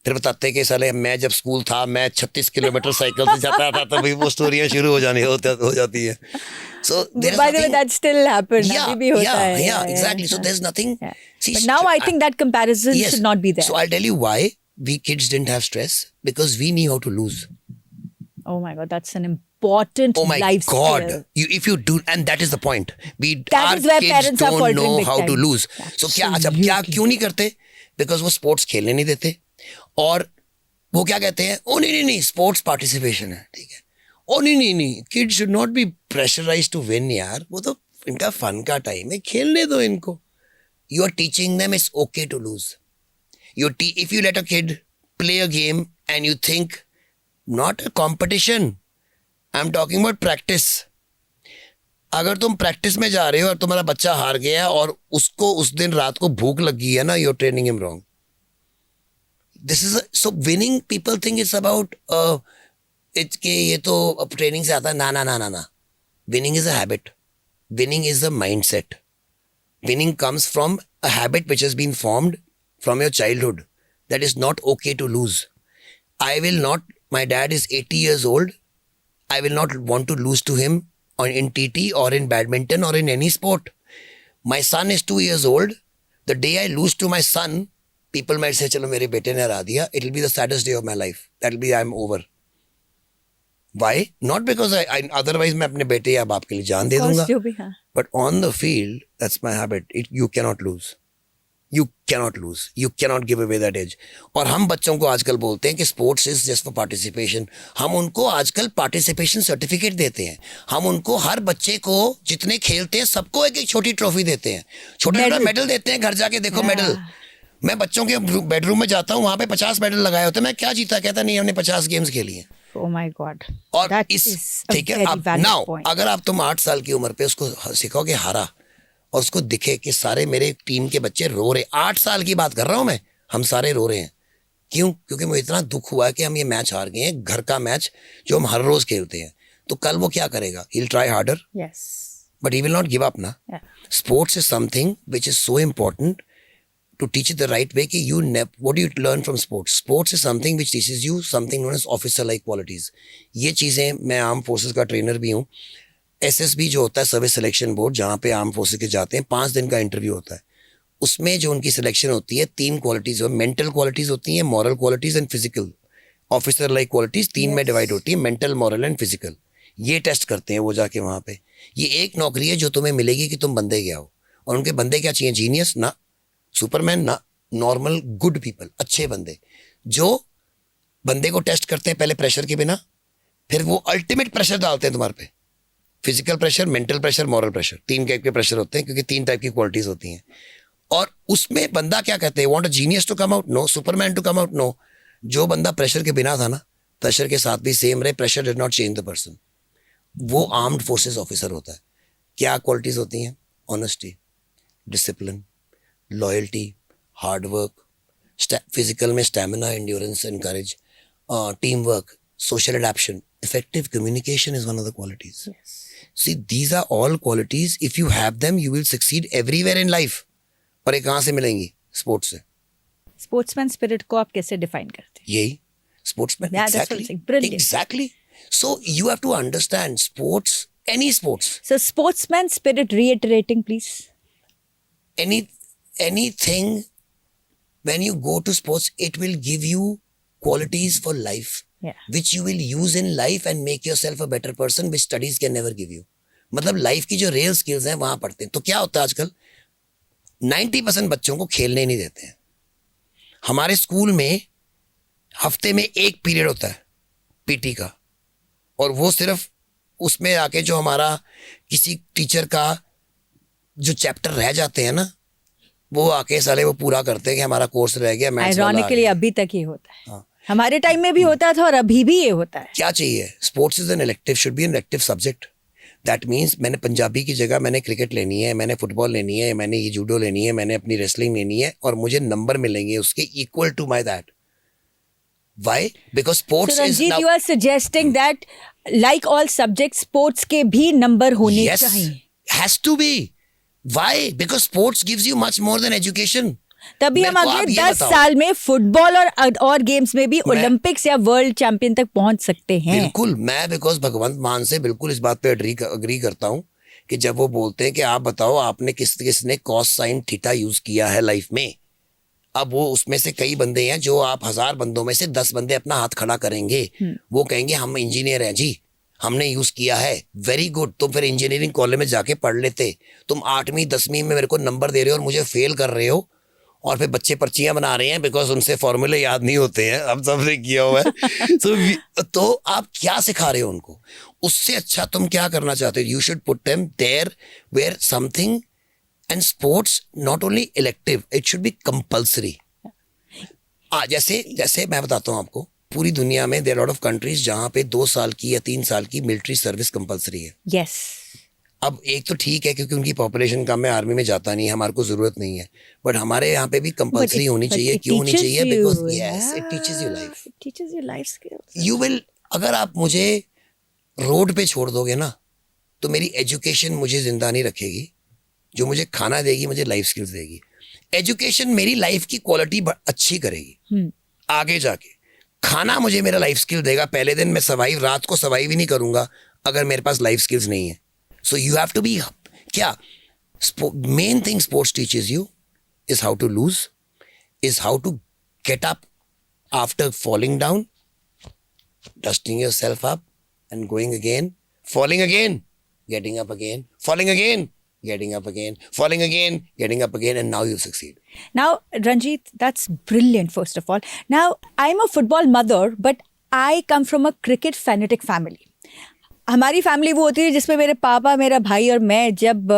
फिर बताते हैं कि साले मैं जब स्कूल था मैं 36 किलोमीटर साइकिल से जाता था, तो भाई वो स्टोरियां शुरू हो जाती है. So there is By the way, nothing. that still happen. Yeah, अभी भी होता है. yeah, exactly. So there's nothing. Yeah. See, But now I think that comparison yes. should not be there. So I'll tell you why we kids didn't have stress, because we knew how to lose. Oh my God, that's an important Oh my life God! skill. If you do, and that is the point. That Our is where kids parents are don't faltering know big how to time. lose. So क्या क्यों नहीं करते? Because वो sports खेलने नहीं देते, और वो क्या कहते हैं, ओ नहीं स्पोर्ट्स पार्टिसिपेशन है, ठीक है, ओ नहीं kids should not be pressurised to win यार, वो तो इनका फन का टाइम है, खेलने दो इनको. You are teaching them it's okay to lose. If you let a kid play a game and you think not a competition, I am talking about practice. अगर तुम प्रैक्टिस में जा रहे हो और तुम्हारा बच्चा हार गया और उसको उस दिन रात को भूख लगी है ना, you are training him wrong. This is so winning. People think it's about it's के ये तो अब ट्रेनिंग से आता है. ना. Winning is a habit. Winning is a mindset. Winning comes from a habit which has been formed from your childhood. That is not okay to lose. I will not. My dad is 80 years old. I will not want to lose to him in TT or in badminton or in any sport. My son is 2 years old. The day I lose to my son, people might say, चलो मेरे बेटे ने हरा दिया. It will be the saddest day of my life. That will be I'm over. Why? Not because I otherwise मैं अपने बेटे या बाप के लिए जान दे दूंगा. But on the field, that's my habit. You cannot lose. You cannot lose. You cannot give away that edge. और हम बच्चों को आजकल बोलते हैं कि sports is just for participation. हम उनको आजकल participation certificate देते हैं. हम उनको हर बच्चे को जितने खेलते हैं सबको एक छोटी ट्रॉफी देते हैं, छोटा मेडल देते हैं. घर जाके देखो मेडल. मैं बच्चों के बेडरूम में जाता हूँ, वहां पे 50 मेडल लगाए होते हैं. मैं क्या जीता? कहता नहीं, हमने 50 गेम्स खेली हैं. Oh my God. और इस ठीक है, अब नाउ अगर आप तुम 8 साल की उम्र पे उसको सिखाओगे हारा, और उसको दिखे कि सारे मेरे टीम के बच्चे रो रहे, 8 साल की बात कर रहा हूं मैं, हम सारे रो रहे हैं. क्यों? क्योंकि मुझे इतना दुख हुआ कि हम ये मैच हार गए हैं, घर का मैच जो हम हर रोज खेलते हैं. तो कल वो क्या करेगा? He'll try harder. Yes. But he will not give up ना. Yeah. Sports is something which is so important to teach it the right way. कि what do you learn from sports? Sports is something which teaches you something known as officer-like qualities. ये चीज़ें, मैं arm forces का trainer भी हूँ. SSB जो होता है, सर्विस सिलेक्शन बोर्ड, जहाँ पे आर्म फोर्सेस के जाते हैं, 5 दिन का इंटरव्यू होता है. उसमें जो उनकी सिलेक्शन होती है, 3 क्वालिटीज़, मेंटल क्वालिटीज़ होती हैं, moral qualities and physical. Officer like qualities 3 में डिवाइड होती है, मेंटल, मॉरल एंड फिजिकल. ये टेस्ट करते हैं वो जाके वहाँ पे. ये एक नौकरी है जो तुम्हें मिलेगी कि तुम बंदे क्या हो. और उनके बंदे क्या चाहिए? जीनियस ना, सुपरमैन ना, नॉर्मल गुड पीपल, अच्छे बंदे, जो बंदे को टेस्ट करते हैं पहले प्रेशर के बिना, फिर वो अल्टीमेट प्रेशर डालते हैं तुम्हारे पे. Physical pressure, mental pressure, moral pressure, 3 type के प्रेशर होते हैं, क्योंकि 3 टाइप की क्वालिटीज होती हैं. और उसमें बंदा क्या कहते हैं? Want a genius to come out? No. Superman to come out? No. जो बंदा प्रेशर के बिना था ना, प्रेशर के साथ भी सेम रहे. Pressure did not change the person. वो आर्म्ड फोर्सेस ऑफिसर होता है. क्या क्वालिटीज होती हैं? Honesty, discipline, loyalty, hard work, physical में stamina, endurance and courage, team work, social adaptation, effective communication is one of the qualities. Yes. See, these are all qualities. If you have them, you will succeed everywhere in life. और ये कहाँ से मिलेंगी? Sports से. Sportsman spirit को आप कैसे define करते हैं? यही sportsman. Yeah, that's what I'm saying. Brilliant. Exactly. So you have to understand sports, any sports. So sportsman spirit, reiterating please. Anything, when you go to sports, it will give you qualities for life. Yeah. Which you will use in life and make yourself a better person, which studies can never give you. मतलब life की जो real skills हैं वहां पढ़ते हैं. तो क्या होता है आजकल, 90% बच्चों को खेलने नहीं देते हैं. हमारे स्कूल में हफ्ते में 1 पीरियड होता है पीटी का, और वो सिर्फ उसमें आके जो हमारा किसी टीचर का जो चैप्टर रह जाते हैं ना, वो आके साले वो पूरा करते हैं कि हमारा कोर्स रह गया. आयरॉनिकली अभी तक ही होता है. हाँ. हमारे टाइम में भी होता था और अभी भी ये होता है. क्या चाहिए? Sports is an elective, should be an elective subject. That means मैंने पंजाबी की जगह मैंने क्रिकेट लेनी है, मैंने फुटबॉल लेनी है, मैंने ये जूडो लेनी है, मैंने अपनी रेसलिंग लेनी है, और मुझे नंबर मिलेंगे उसके equal to my that. Why? Because sports So Ranjit, you are suggesting that like all subjects, sports के भी नंबर होने चाहिए. Has to be. Why? Because sports gives you much more than education. तभी हम मेरे को आप अगले ये 10 बताओ। साल में फुटबॉल और गेम्स में भी ओलंपिक्स या वर्ल्ड चैंपियन तक पहुंच सकते हैं। बिल्कुल, मैं बिकॉज भगवंत मान से बिल्कुल इस बात पे अग्री करता हूँ कि जब वो बोलते हैं कि आप बताओ आपने किसने कॉस साइन थीटा यूज किया है लाइफ में। अब वो उसमें से कई बंदे हैं जो आप 1000 बंदों में से 10 बंदे अपना हाथ खड़ा करेंगे, वो कहेंगे हम इंजीनियर हैं जी, हमने यूज किया है। वेरी गुड, तुम फिर इंजीनियरिंग कॉलेज में जाके पढ़ लेते। तुम 8वीं 10वीं में मेरे को नंबर दे रहे हो और मुझे फेल कर रहे हो, और फिर बच्चे पर्चियां बना रहे हैं बिकॉज उनसे फॉर्मूले याद नहीं होते हैं, अब सबने किया हुआ है। तो आप क्या सिखा रहे हो उनको? उससे अच्छा तुम क्या करना चाहते हो? You should put them there where something, and sports not only elective, it should be compulsory. जैसे मैं बताता हूँ आपको, पूरी दुनिया में देयर लॉट ऑफ कंट्रीज जहाँ पे 2 साल की या 3 साल की मिलिट्री सर्विस कंपल्सरी है। यस। अब एक तो ठीक है क्योंकि उनकी पॉपुलेशन कम है, आर्मी में जाता नहीं है, हमारे को जरूरत नहीं है, बट हमारे यहाँ पे भी कंपल्सरी होनी चाहिए। क्यों होनी चाहिए? Because yes, it teaches you life. It teaches you life skills. You will, अगर आप मुझे रोड पे छोड़ दोगे ना, तो मेरी एजुकेशन मुझे जिंदा नहीं रखेगी। जो मुझे खाना देगी, मुझे लाइफ स्किल्स देगी। एजुकेशन मेरी लाइफ की क्वालिटी अच्छी करेगी आगे जाके। खाना मुझे मेरा लाइफ स्किल देगा। पहले दिन मैं रात को सर्वाइव ही नहीं करूंगा अगर मेरे पास लाइफ स्किल्स नहीं है। So you have to be, क्या main thing sports teaches you is how to lose, is how to get up after falling down, dusting yourself up and going again, falling again, getting up again, falling again, getting up again, falling again, getting up again, and now you succeed. Now, Ranjit, that's brilliant, first of all. Now, I'm a football mother, but I come from a cricket fanatic family. हमारी family वो होती है जिसमें मेरे पापा, मेरा भाई और मैं, जब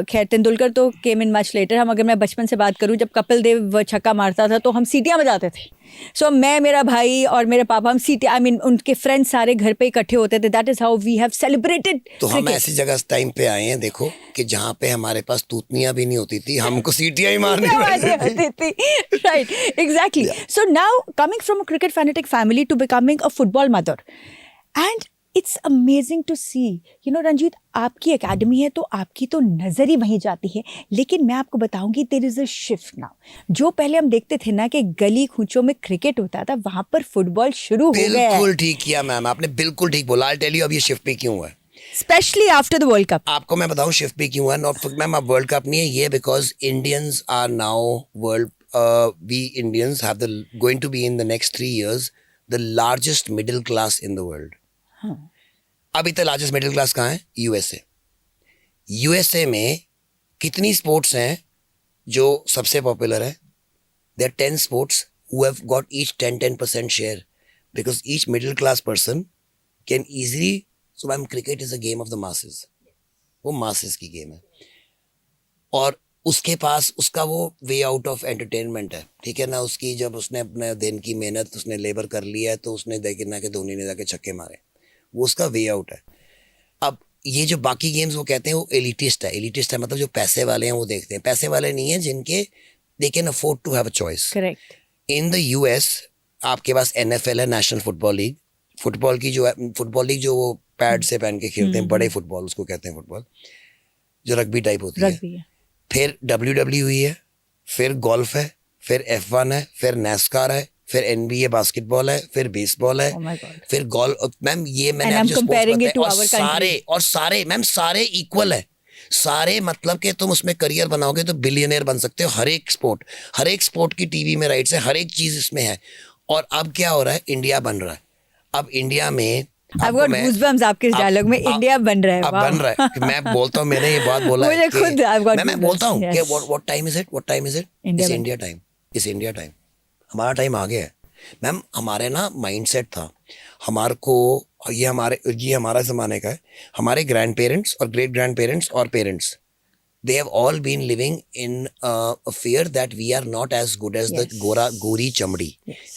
खैर तेंदुलकर तो केम इन मच लेटर, हम अगर मैं बचपन से बात करूं, जब कपिल देव छक्का मारता था तो हम सीटियां बजाते थे। सो मैं, मेरा भाई और मेरे पापा, हम सीटियां, आई मीन उनके फ्रेंड्स सारे घर पे इकट्ठे होते थे। That is how we have celebrated. तो हम ऐसी जगह टाइम पे आए हैं, देखो, कि जहाँ पे हमारे पास तूतनियां भी नहीं होती थी, हमको सीटियां ही मारनी पड़ती थी। Right, exactly. So now coming from a cricket fanatic family to becoming a football mother, and it's amazing to see, you know Ranjit, आपकी एकेडमी है तो आपकी तो नज़र ही वहीं जाती है, लेकिन मैं आपको बताऊंगी there is a shift now. जो पहले हम देखते थे ना कि गली कूचों में क्रिकेट होता था, वहां पर फुटबॉल शुरू हो गया है। बिल्कुल ठीक किया मैम, आपने बिल्कुल ठीक बोला। आई टेल यू अब ये शिफ्ट पे क्यों हुआ है, specially after the world cup. आपको मैं बताऊं शिफ्ट पे क्यों हुआ। नॉट मैम, अब वर्ल्ड कप नहीं है ये, because Indians are now we Indians have the going to be in the next 3 years the largest middle class in the world. अभी तक लार्जेस्ट मिडिल क्लास कहाँ है? यूएसए। यूएसए में कितनी स्पोर्ट्स हैं जो सबसे पॉपुलर है? There 10 sports who have got each 10% share, because each middle class person can easily, so ma'am cricket is a game of the masses, वो मासेस की गेम है, और उसके पास उसका वो वे आउट ऑफ एंटरटेनमेंट है, ठीक है ना। उसकी जब उसने अपने दिन की मेहनत, उसने लेबर कर लिया है, तो उसने देखना कि धोनी ने जाके छक्के मारे, वो उसका वे आउट है। अब ये जो बाकी गेम्स वो कहते हैं वो एलिटिस्ट है। एलिटिस्ट है मतलब जो पैसे वाले हैं वो देखते हैं, पैसे वाले नहीं है जिनके they can afford to have a choice. Correct. In the US आपके पास NFL है, नेशनल फुटबॉल लीग। फुटबॉल की जो है, फुटबॉल लीग जो वो पैड से पहन के खेलते हैं, बड़े फुटबॉल उसको कहते हैं, फुटबॉल जो रग्बी टाइप होती है। फिर WWE है, फिर गोल्फ है, फिर F1 है, फिर NASCAR है, फिर NBA बास्केटबॉल है, फिर बेसबॉल है, फिर गोल्फ। मैम ये मैंने आप जो स्पोर्ट्स बताए, और सारे मैम सारे इक्वल है, सारे मतलब कि तुम उसमें करियर बनाओगे तो बिलियनियर बन सकते हो। हर एक स्पोर्ट की टीवी में राइट्स है, हर एक चीज इसमें है। और अब क्या हो रहा है? इंडिया बन रहा है। अब इंडिया में आपके डायलॉग में इंडिया बन रहा है। अब बन रहा है। मैं बोलता हूँ, मैंने ये बात बोला है कि मैं बोलता हूँ कि what time is it, what time is it, it's India time, it's India time. हमारा टाइम आ गया है मैम। हमारे ना माइंडसेट था, हमारे को ये हमारा ज़माने का है। हमारे ग्रैंड पेरेंट्स और ग्रेट ग्रैंड पेरेंट्स और parents, they have all been living in a fear that we are not as good as the गोरी चमड़ी।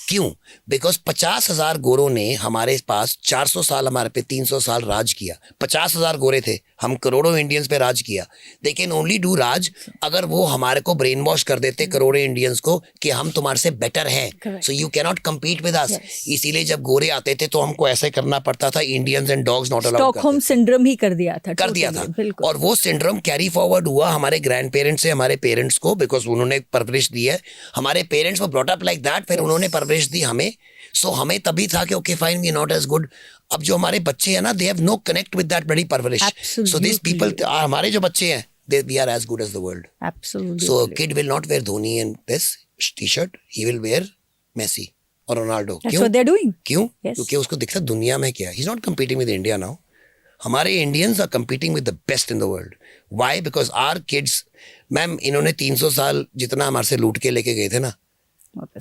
क्यों? बिकॉज 50,000 गोरों ने हमारे पास 400 साल, हमारे पे 300 साल राज किया। 50,000 गोरे थे, हम करोड़ों इंडियंस पे राज किया. दे कैन ओनली डू राज अगर वो हमारे को ब्रेन वॉश कर देते करोड़ों इंडियंस को कि हम तुम्हारे से बेटर हैं, so you can not compete with us. इसीलिए जब गोरे आते थे तो हमको ऐसे करना पड़ता था, Indians and dogs not allowed. Stockholm syndrome ही कर दिया था. और वो सिंड्रोम कैरी फॉरवर्ड हुआ हमारे ग्रैंड पेरेंट्स से हमारे पेरेंट्स को, बिकॉज उन्होंने परवरिश दी है. हमारे पेरेंट्स वो ब्रॉट अप लाइक दैट, फिर उन्होंने परवरिश दी हमें. सो हमें तभी था कि okay fine, we are not as good. अब जो हमारे बच्चे हैं ना, they have no connect with that बड़ी परवरिश. सो दिस पीपल, हमारे जो बच्चे हैं, they we are as good as the world. Absolutely. So a kid will not wear Dhoni and this t-shirt, he will wear Messi or Ronaldo. That's what they're doing. क्यों? Yes. क्योंकि उसको दिखता है दुनिया में क्या है. He's not competing with India now. हमारे Indians are competing with the best in the world. Why? Because our kids, ma'am इन्होंने 300 साल जितना हमारे से लूट के लेके गए थे ना,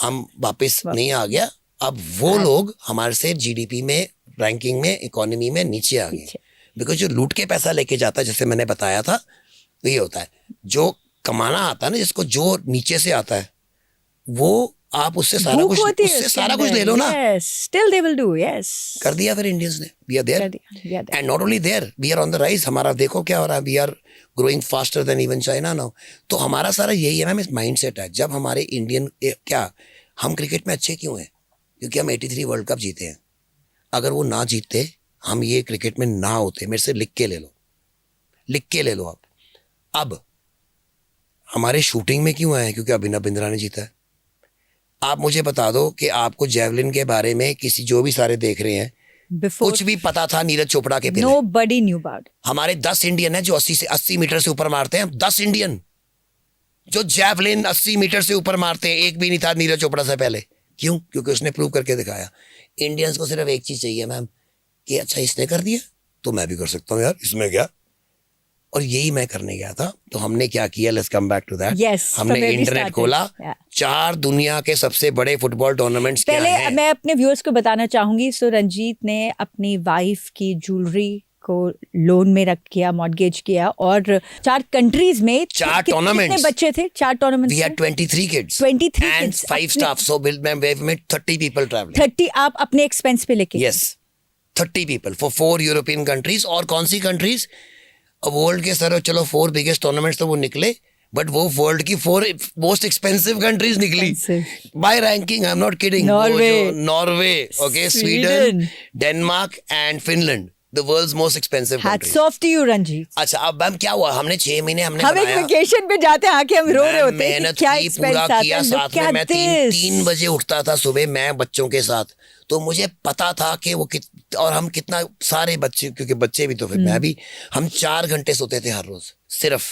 हम वापस नहीं आ गया. अब वो लोग हमारे से जीडीपी में, रैंकिंग में, इकोनॉमी में नीचे आ गए. बिकॉज जो लूट के पैसा लेके जाता है, जैसे मैंने बताया था, तो ये होता है. जो कमाना आता है ना, जिसको जो नीचे से आता है, वो आप उससे सारा कुछ ले लो ना. Still they will do. Yes. कर दिया फिर इंडियंस ने. We are there. And not only there, we are on the rise. हमारा देखो क्या हो रहा है. We are growing faster than even China now. तो हमारा सारा यही है ना, माइंड सेट है. जब हमारे इंडियन क्या, हम क्रिकेट में अच्छे क्यों हैं? क्योंकि हम 83 वर्ल्ड कप जीते हैं. अगर वो ना जीतते, हम ये क्रिकेट में ना होते. मेरे से लिख के ले लो आप. अब हमारे शूटिंग में क्यों आए? क्योंकि अभिनव बिंद्रा ने जीता है. आप मुझे बता दो कि आपको जेवलिन के बारे में किसी, जो भी सारे देख रहे हैं, कुछ भी पता था नीरज चोपड़ा के पहले? Nobody knew about it. हमारे 10 इंडियन है जो 80 मीटर से ऊपर मारते हैं. 10 इंडियन जो जेवलिन 80 मीटर से ऊपर मारते हैं, एक भी नहीं था नीरज चोपड़ा से पहले. क्यों? क्योंकि उसने प्रूव करके दिखाया. इंडियंस को सिर्फ एक चीज चाहिए मैम, कि अच्छा इसने कर दिया तो मैं भी कर सकता हूँ यार, इसमें क्या. और यही मैं करने गया था. तो हमने क्या किया, let's come back to that. हमने इंटरनेट खोला. 4 दुनिया के सबसे बड़े फुटबॉल टूर्नामेंट्स क्या हैं. पहले मैं अपने व्यूअर्स को बताना चाहूंगी. सो रंजीत ने अपनी वाइफ की ज्वेलरी को लोन में रख किया, मॉर्गेज किया, और 4 कंट्रीज में 4 टूर्नामेंट्स. कितने बच्चे थे? 4 tournaments. We had 23 kids. 23 and kids. 5 staff. So we've met 30 people traveling. 30 आप अपने एक्सपेंस पे लेके? Yes. 30 people for 4 European countries. और कौन सी कंट्रीज? वर्ल्ड के सर, चलो 4 बिगेस्ट टूर्नामेंट्स तो वो निकले, बट वो वर्ल्ड की 4 मोस्ट एक्सपेंसिव कंट्रीज निकली by ranking. I am not kidding. Norway, okay, Sweden, Denmark and Finland, the world's most expensive countries. Hats off to you, Ranjit. अच्छा, अब मैम क्या हुआ, हमने 6 महीने हम एक वेकेशन पे जाते हैं, आके हम रो रहे होते हैं. मेहनत की, पूरा किया साथ में. मैं 3 बजे उठता था सुबह, मैं बच्चों के साथ. तो मुझे पता था कि वो और हम कितना सारे बच्चे, क्योंकि बच्चे भी तो फिर मैं भी, हम 4 घंटे सोते थे हर रोज सिर्फ.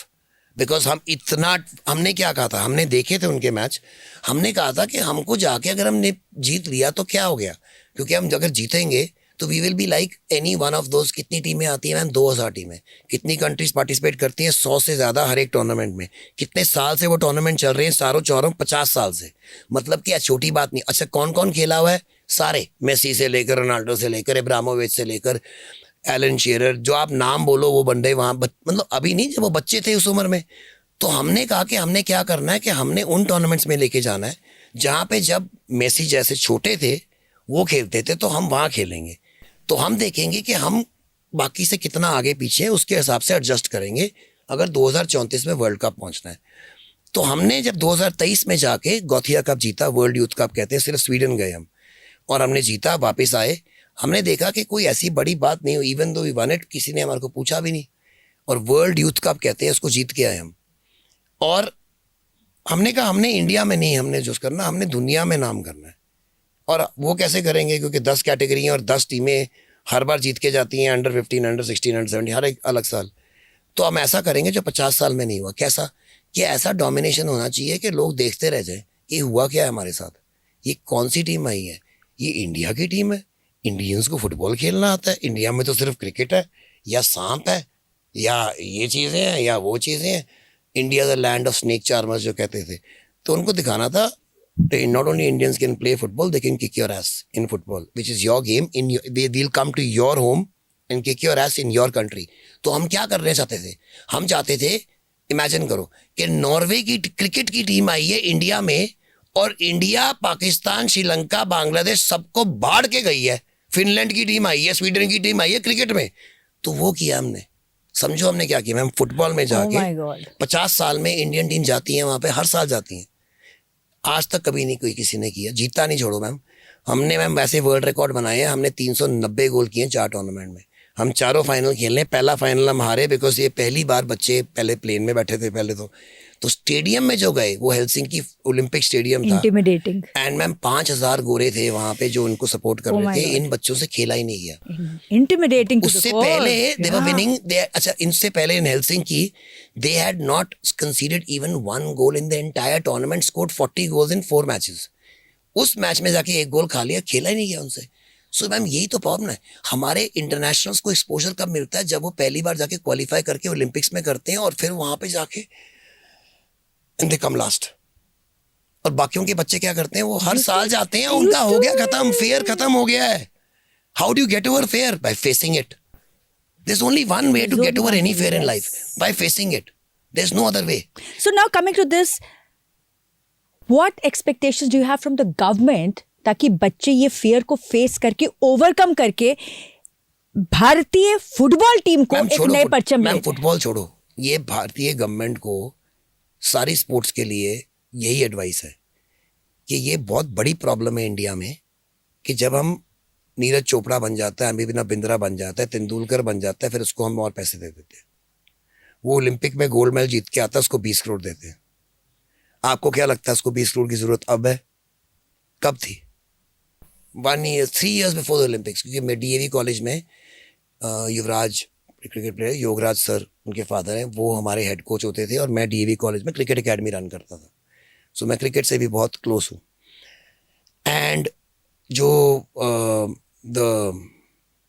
बिकॉज हम इतना, हमने क्या कहा था, हमने देखे थे उनके मैच. हमने कहा था कि हमको जाके अगर हमने जीत लिया तो क्या हो गया, क्योंकि हम अगर जीतेंगे तो we will be like any one of those. कितनी टीमें आती हैं मैम? 2000 टीमें. कितनी कंट्रीज पार्टिसिपेट करती हैं? 100 से ज्यादा हर एक टूर्नामेंट में. कितने साल से वो टूर्नामेंट चल रहे हैं? चारों 50 साल से. मतलब क्या छोटी बात नहीं. अच्छा, कौन कौन खेला हुआ है? सारे, मेसी से लेकर, रोनाल्डो से लेकर, इब्राहिमोविच से लेकर, एलन शेरर, जो आप नाम बोलो वो बंदे वहाँ, मतलब अभी नहीं, जब वो बच्चे थे उस उम्र में. तो हमने कहा कि हमने क्या करना है, कि हमने उन टूर्नामेंट्स में लेके जाना है जहाँ पे जब मेसी जैसे छोटे थे वो खेलते थे, तो हम वहाँ खेलेंगे. तो हम देखेंगे कि हम बाकी से कितना आगे पीछे है, उसके हिसाब से एडजस्ट करेंगे अगर 2034 में वर्ल्ड कप पहुंचना है. तो हमने जब 2023 में जाके गौथिया कप जीता, वर्ल्ड यूथ कप कहते हैं, सिर्फ स्वीडन गए हम और हमने जीता. वापस आए, हमने देखा कि कोई ऐसी बड़ी बात नहीं हुई. Even though we one it, किसी ने हमारे को पूछा भी नहीं. और वर्ल्ड यूथ कप कहते हैं, उसको जीत के आए हम. और हमने कहा हमने इंडिया में नहीं हमने जो करना, हमने दुनिया में नाम करना है. और वो कैसे करेंगे, क्योंकि 10 कैटेगरी हैं और 10 टीमें हर बार जीत के जाती हैं, अंडर 15, अंडर 16, अंडर 17, हर एक अलग साल. तो हम ऐसा करेंगे जो 50 साल में नहीं हुआ. कैसा? कि ऐसा डोमिनेशन होना चाहिए कि लोग देखते रह जाए ये हुआ क्या है हमारे साथ. ये कौन सी टीम आई है? ये इंडिया की टीम है. इंडियंस को फुटबॉल खेलना आता है. इंडिया में तो सिर्फ क्रिकेट है, या सांप है, या ये चीज़ें हैं, या वो चीज़ें हैं. India the land of snake charmers जो कहते थे. तो उनको दिखाना था not only Indians can play football, they can kick your ass in football, which is your game. They'll come to your home and kick your ass in your country. तो हम क्या करने चाहते थे? हम चाहते थे, इमेजिन करो कि नॉर्वे की क्रिकेट की टीम आई है इंडिया में, और इंडिया, पाकिस्तान, श्रीलंका, बांग्लादेश सबको बाढ़ के गई है. फिनलैंड की टीम आई है, स्वीडन की टीम आई है क्रिकेट में. तो वो किया हमने. समझो हमने क्या किया मैम, फुटबॉल में Oh जाके my God. 50 साल में इंडियन टीम जाती है वहां पे, हर साल जाती है, आज तक कभी नहीं कोई किसी ने किया, जीता नहीं छोड़ो मैम। हमने मैम वैसे वर्ल्ड रिकॉर्ड बनाए हैं, हमने 390 गोल किए 4 टूर्नामेंट में। हम चारों फाइनल खेलने, पहला फाइनल हम हारे बिकॉज ये पहली बार बच्चे पहले प्लेन में बैठे थे पहले तो स्टेडियम में जो गए वो हेलसिंकी ओलंपिक स्टेडियम था, Intimidating. एंड मैम 5000 गोरे थे वहां पे जो उनको सपोर्ट कर Oh रहे my थे। God. इन बच्चों से खेला ही नहीं गया। Intimidating to the उससे core. पहले दे वर Yeah. विनिंग, अच्छा इनसे पहले in Helsinki they had not considered even 1 goal in the entire tournament, scored 40 goals in 4 matches. उस मैच में जाके 1 गोल खा लिया, खेला ही नहीं गया उनसे। सो मैम यही तो प्रॉब्लम है, हमारे इंटरनेशनल्स को एक्सपोजर कब मिलता है, जब वो पहली बार जाके क्वालिफाई करके ओलंपिक्स में करते हैं और फिर वहां पे जाके एंड दे कम लास्ट। और बाकियों के बच्चे क्या करते हैं, वो हर साल जाते हैं, उनका हो गया खत्म, फेयर खत्म हो गया है। How do get over fear? By facing it. There's only one way to get over any fear in life, by facing it. There's no other way. So now coming to this, what expectations do you have from the government ताकि बच्चे ये fear को face करके overcome करके भारतीय football team को ma'am एक छोड़ो नए परचम मैम ले? फुटबॉल छोड़ो, ये भारतीय गवर्नमेंट को सारी स्पोर्ट्स के लिए यही एडवाइस है कि ये बहुत बड़ी प्रॉब्लम है इंडिया में कि जब हम नीरज चोपड़ा बन जाता है, अमिताभ बिंद्रा बन जाता है, तेंदुलकर बन जाता है, फिर उसको हम और पैसे दे देते हैं। वो ओलंपिक में गोल्ड मेडल जीत के आता है, उसको 20 करोड़ देते हैं। आपको क्या लगता है उसको 20 करोड़ की जरूरत अब है? कब थी? 3 years बिफोर द ओलंपिक्स। क्योंकि मैं डीएवी कॉलेज में युवराज क्रिकेट प्लेयर योगराज सर उनके फादर हैं, वो हमारे हेड कोच होते थे और मैं डीएवी कॉलेज में क्रिकेट एकेडमी रन करता था। सो मैं क्रिकेट से भी बहुत क्लोज हूँ। एंड जो द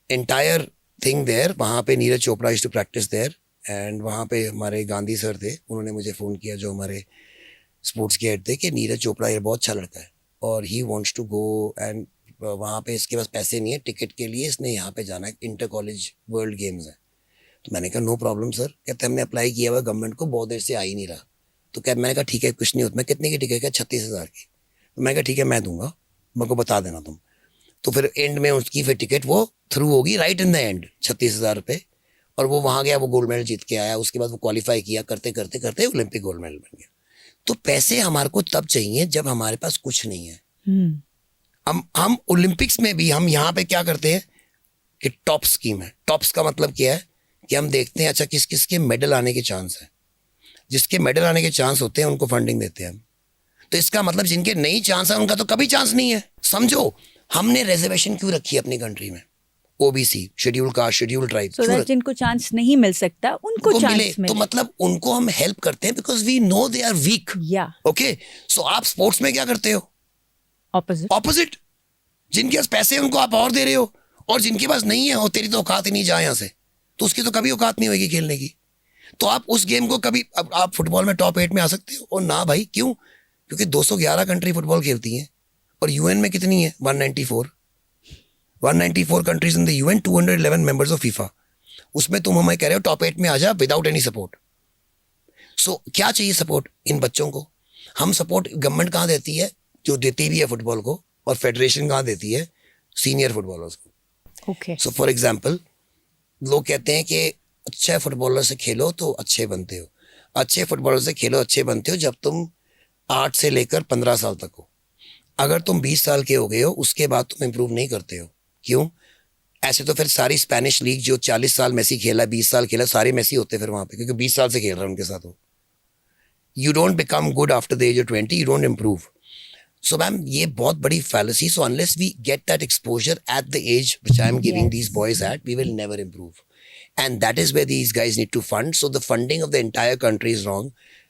एंटायर थिंग देयर, वहाँ पे Neeraj Chopra used to practice there, and वहाँ पे हमारे गांधी सर थे, उन्होंने मुझे फ़ोन किया जो हमारे स्पोर्ट्स के हेड थे कि नीरज चोपड़ा ये बहुत अच्छा लड़का है और he wants to go, and वहाँ पे इसके पास पैसे नहीं है टिकट के लिए, इसने यहाँ पे जाना है, इंटर कॉलेज वर्ल्ड गेम्स है। तो मैंने कहा नो प्रॉब्लम सर। कहते हमने अप्लाई किया हुआ गवर्नमेंट को, बहुत देर से आ ही नहीं रहा। तो क्या, मैंने कहा ठीक है कुछ नहीं होता। मैं कितने की टिकट है? 36,000 की। तो मैंने कहा ठीक है मैं दूंगा, मेरे को बता देना तुम। तो फिर एंड में उसकी फिर टिकट वो थ्रू होगी राइट इन द एंड, 36,000 रुपये। और वो वहाँ गया, वो गोल्ड मेडल जीत के आया। उसके बाद वो क्वालिफाई किया, करते करते करते ओलंपिक गोल्ड मेडल बन गया। तो पैसे हमारे को तब चाहिए जब हमारे पास कुछ नहीं है। हम ओलंपिक्स में भी हम यहाँ पे क्या करते हैं कि टॉप स्कीम है। टॉप्स का मतलब क्या है कि हम देखते हैं अच्छा किस किस के मेडल आने के चांस है, जिसके मेडल आने के चांस होते हैं उनको फंडिंग देते हैं हम। तो इसका मतलब जिनके नहीं चांस है उनका तो कभी चांस नहीं है। समझो हमने रिजर्वेशन क्यों रखी है अपनी कंट्री में, OBC, schedule caste, schedule tribe, So that जिनको चांस नहीं मिल सकता उनको मिले। चांस तो मिले। मतलब उनको हम हेल्प करते हैं because we know they are weak. या ओके, सो आप स्पोर्ट्स में क्या करते हो? ऑपोजिट। ऑपोजिट। जिनके पास पैसे हैं उनको आप और दे रहे हो, और जिनके पास नहीं है और तेरी तो औकात ही नहीं जा यहाँ से, तो उसकी तो कभी औकात नहीं होगी खेलने की। तो आप उस गेम को कभी, अब आप फुटबॉल में टॉप 8 में आ सकते हो? और ना भाई, क्यों? क्योंकि 211 कंट्री फुटबॉल खेलती हैं और यूएन में कितनी है? 194 countries in the UN, 211 members of FIFA. उसमें तुम हमें कह रहे हो टॉप 8 में आ जा विदाउट एनी सपोर्ट। सो क्या चाहिए सपोर्ट इन बच्चों को? हम सपोर्ट गवर्नमेंट कहाँ देती है? जो देती भी है फुटबॉल को, और फेडरेशन कहाँ देती है? सीनियर फुटबॉलर्स को। ओके। सो फॉर एग्जाम्पल, लोग कहते हैं कि अच्छे फुटबॉलर से खेलो तो अच्छे बनते हो। अच्छे फुटबॉलर से खेलो, अच्छे बनते हो जब तुम 8 से लेकर 15 साल तक हो। अगर तुम 20 साल के हो गए हो उसके बाद तुम इम्प्रूव नहीं करते हो। क्यों? ऐसे तो फिर सारी स्पेनिश लीग जो 40 साल मेसी खेला, 20 साल खेला, सारे मेसी होते फिर वहां पे, क्योंकि 20 साल से खेल रहा है उनके साथ हो। You don't become good after the age of 20, you don't improve. So ma'am ये बहुत बड़ी fallacy. So unless we get that exposure at the age which I am giving these boys at, we will never improve. And that is where these guys need to fund. So the funding of the entire country is wrong.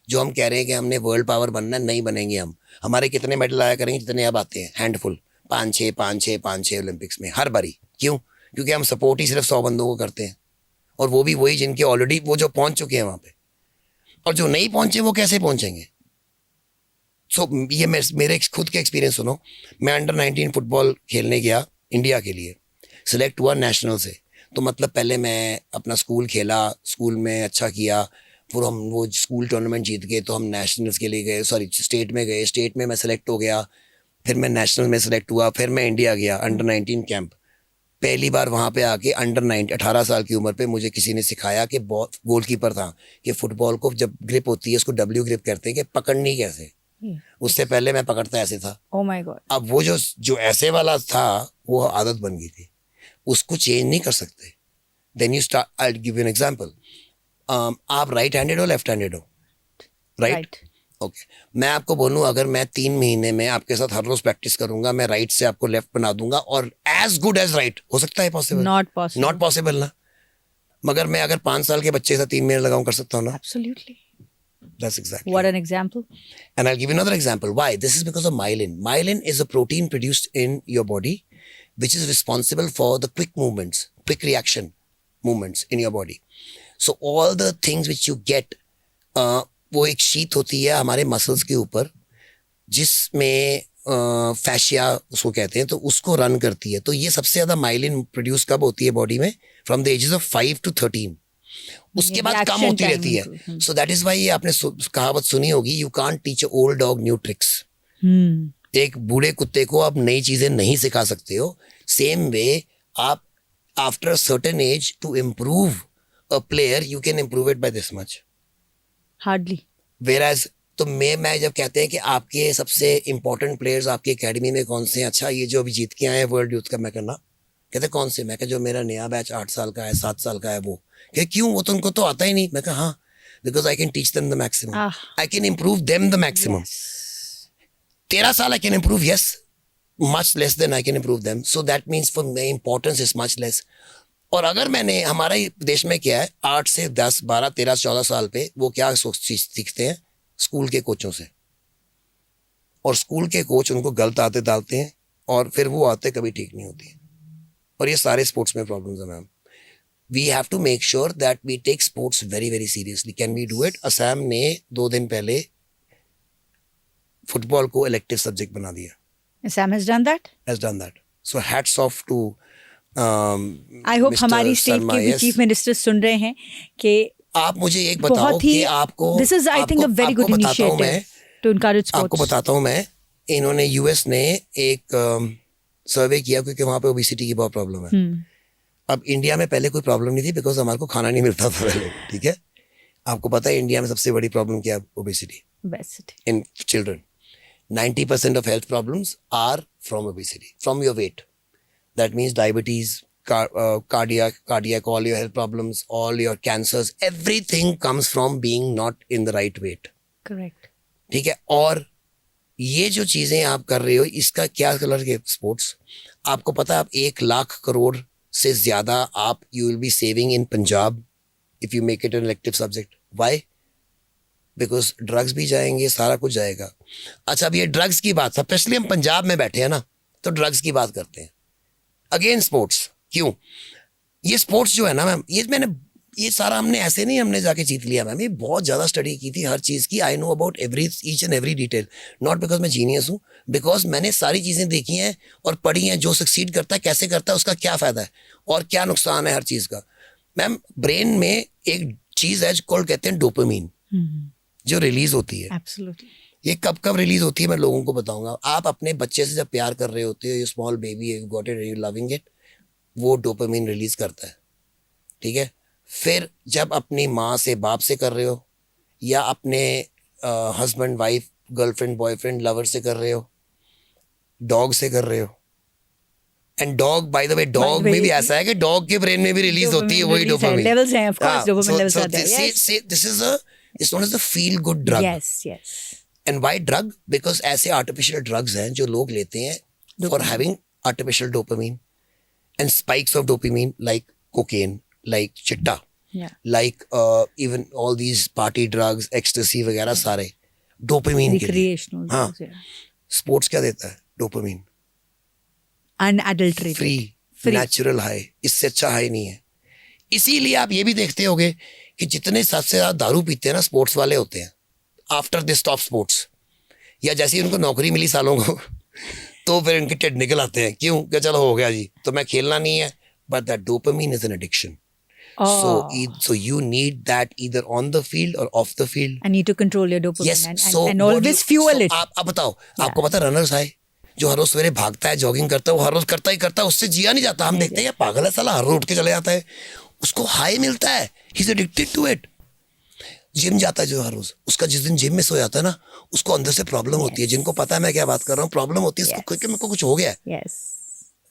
जो हम कह रहे हैं कि हमने world power बनना है, नहीं बनेंगे हम। हमारे कितने मेडल आया करेंगे जितने अब आते हैं, हैंडफुल, 5-6 ओलंपिक्स में हर बारी। क्यों? क्योंकि हम सपोर्ट ही सिर्फ 100 बंदों को करते हैं, और वो भी वही जिनके ऑलरेडी वो जो पहुंच चुके हैं वहां पे, और जो नहीं पहुंचे वो कैसे पहुंचेंगे? सो ये मेरे खुद के एक्सपीरियंस सुनो। मैं अंडर 19 फुटबॉल खेलने गया इंडिया के लिए, सिलेक्ट हुआ नेशनल से। तो मतलब पहले मैं अपना स्कूल खेला, स्कूल में अच्छा किया, फिर हम वो स्कूल टूर्नामेंट जीत गए, तो हम नेशनल्स के लिए गए, सॉरी स्टेट में गए, स्टेट में मैं सेलेक्ट हो गया, फिर मैं नेशनल में सेलेक्ट हुआ, फिर मैं इंडिया गया अंडर 19 कैंप। पहली बार वहां पे आके अंडर 9 18 साल की उम्र पे मुझे किसी ने सिखाया कि बहुत गोलकीपर था कि फुटबॉल को जब ग्रिप होती है उसको डब्ल्यू ग्रिप कहते हैं कि पकड़नी कैसे। उससे पहले मैं पकड़ता ऐसे था। Oh my God. अब वो जो ऐसे वाला था वो आदत बन गई थी, उसको चेंज नहीं कर सकते। Then you start, I give you an example. आप राइट हैंडेड हो लेफ्ट हैंडेड हो? राइट। ओके, मैं आपको बोलूं अगर मैं 3 महीने में आपके साथ हर रोज प्रैक्टिस करूंगा, मैं राइट से आपको लेफ्ट बना दूंगा और एज गुड एज राइट, हो सकता है possible? Not possible. Not possible ना। मगर मैं अगर 5 साल के बच्चे से 3 महीने लगाऊं, कर सकता हूं ना? Absolutely. That's exactly. What an example. And I'll give you another example. Why? This is because of myelin. Myelin is a protein produced in your body which is responsible for the quick movements, quick reaction movements in your body. So all the things which you get, वो एक sheet होती है हमारे muscles के ऊपर जिसमें फैशिया उसको कहते हैं, तो उसको रन करती है। तो ये सबसे ज्यादा माइलिन प्रोड्यूस कब होती है बॉडी में? From the ages of 5 to 13। उसके बाद कम होती रहती है। सो दैट इज वाई ये आपने कहावत सुनी होगी, you can't teach a old dog new tricks. एक बूढ़े कुत्ते को आप नई चीजें नहीं सिखा सकते हो। सेम वे आप after a certain age to improve a player you can improve it by this much. Hardly. Whereas तो मैं जब कहते हैं कि आपके सबसे इंपॉर्टेंट प्लेयर्स आपकी एकेडमी में कौन से हैं, अच्छा ये जो अभी जीत के आए हैं वर्ल्ड यूथ का, मैं कहना कहते कौन से? मैं कहा जो मेरा नया बैच 8 साल का है 7 साल का है वो। क्या क्यों? वो तो उनको तो आता ही नहीं। मैं कहा हाँ, because I can teach them the maximum, I can improve them the maximum. 13 साल I can improve, yes, much less then I can improve them. So that means for my importance is much less. और अगर मैंने हमारा देश में क्या है, 8 से 10 12 13 14 साल पे वो क्या सीखते हैं स्कूल के कोचों से, और स्कूल के कोच उनको गलत आदतें डालते हैं और फिर वो आते कभी ठीक नहीं होती। और ये सारे स्पोर्ट्स में प्रॉब्लम्स है ma'am. We have to make sure that we take sports very very seriously. Can we do it? Assam ने 2 दिन पहले फुटबॉल को इलेक्टिव सब्जेक्ट बना दिया। Assam has done that. Has done that. So hats off to I hope Mr. हमारी state Sharma, के भी yes. Chief minister सुन रहे हैं कि आप मुझे एक बताओ बहुत ही कि आपको this is I think a very good initiative to encourage आपको स्पोर्ट्स। बताता हूँ मैं, इन्होंने यूएस ने एक सर्वे किया क्योंकि वहाँ पे ओबेसिटी की बहुत प्रॉब्लम है। अब इंडिया में पहले कोई प्रॉब्लम नहीं थी बिकॉज हमारे को खाना नहीं मिलता था पहले, ठीक है। आपको पता है इंडिया में सबसे बड़ी प्रॉब्लम क्या है? Obesity in children. 90% of health problems are from obesity, from your weight. That means diabetes, cardiac, all your health problems, all your cancers, everything comes from being not in the right weight. Correct. ठीक है। और ये जो चीजें आप कर रहे हो इसका क्या कलर के स्पोर्ट्स, आपको पता है आप 1 लाख करोड़ से ज्यादा आप you will be saving in Punjab if you make it an elective subject. Why? Because drugs भी जाएंगे, सारा कुछ जाएगा। अच्छा, अब ये ड्रग्स की बात, स्पेशली हम पंजाब में बैठे हैं ना, तो ड्रग्स की बात करते हैं। अगेन स्पोर्ट्स, क्यों? ये स्पोर्ट्स जो है ना मैम, ये सारा हमने जाके जीत लिया मैम। ये बहुत ज्यादा स्टडी की थी हर चीज की। I know about each and every detail, not because मैं जीनियस हूँ, बिकॉज मैंने सारी चीजें देखी हैं और पढ़ी हैं। जो सक्सीड करता है कैसे करता है, उसका क्या फायदा है और क्या नुकसान है हर चीज का। मैम ब्रेन में एक चीज है जो कहते हैं डोपामीन, जो रिलीज होती है। एब्सोल्युटली। ये कब रिलीज होती है मैं लोगों को बताऊंगा। आप अपने बच्चे से जब प्यार कर रहे होते हो, ये स्मॉल बेबी है, you got it, you loving it, वो डोपामीन रिलीज करता है, ठीक है। फिर जब अपनी माँ से बाप से कर रहे हो, या अपने husband wife girlfriend boyfriend lover से कर रहे हो, डॉग से कर रहे हो, and dog by the way dog में भी ऐसा है कि डॉग के ब्रेन में भी रिलीज होती है वही डोपामीन। लेवल्स हैं, ऑफ कोर्स डोपामीन लेवल्स आते हैं। This is it's known as the feel good drug. Yes. And why drug? Because ऐसे artificial drugs हैं जो लोग लेते हैं for having artificial dopamine and spikes of dopamine, like cocaine, like chitta, like even all these party drugs, ecstasy वगैरह सारे dopamine के लिए। हाँ, स्पोर्ट्स क्या देता है? dopamine, unadulterated, free, natural high, इससे अच्छा हाई नहीं है। इसीलिए आप ये भी देखते होगे कि जितने सबसे ज्यादा दारू पीते हैं ना स्पोर्ट्स वाले होते हैं आफ्टर दे स्टॉप स्पोर्ट्स, या जैसे ही उनको नौकरी मिली सालों को तो फिर इनके टेड निकल आते हैं। क्यों? कि चलो हो गया जी, तो मैं खेलना नहीं है। But that dopamine is an addiction. So you need that either on the field or off the field. I need to control your dopamine. Yes. and always fuel it. आप बताओ, आपको पता रनर्स हाई जो हर रोज सवेरे भागता है, jogging करता है, वो हर रोज करता ही करता है, उससे जिया नहीं जाता। हम देखते हैं पागल है साला, हर रोज उठ के चले जाता है, उसको हाई मिलता है, he is addicted to it. Gym जाता है जो हर रोज, उसका जिस दिन जिम में सो जाता है ना, उसको अंदर से प्रॉब्लम होती है। जिनको पता है मैं क्या बात कर रहा हूँ, प्रॉब्लम होती है उसको, क्योंकि मेरे को कुछ हो गया है। Yes.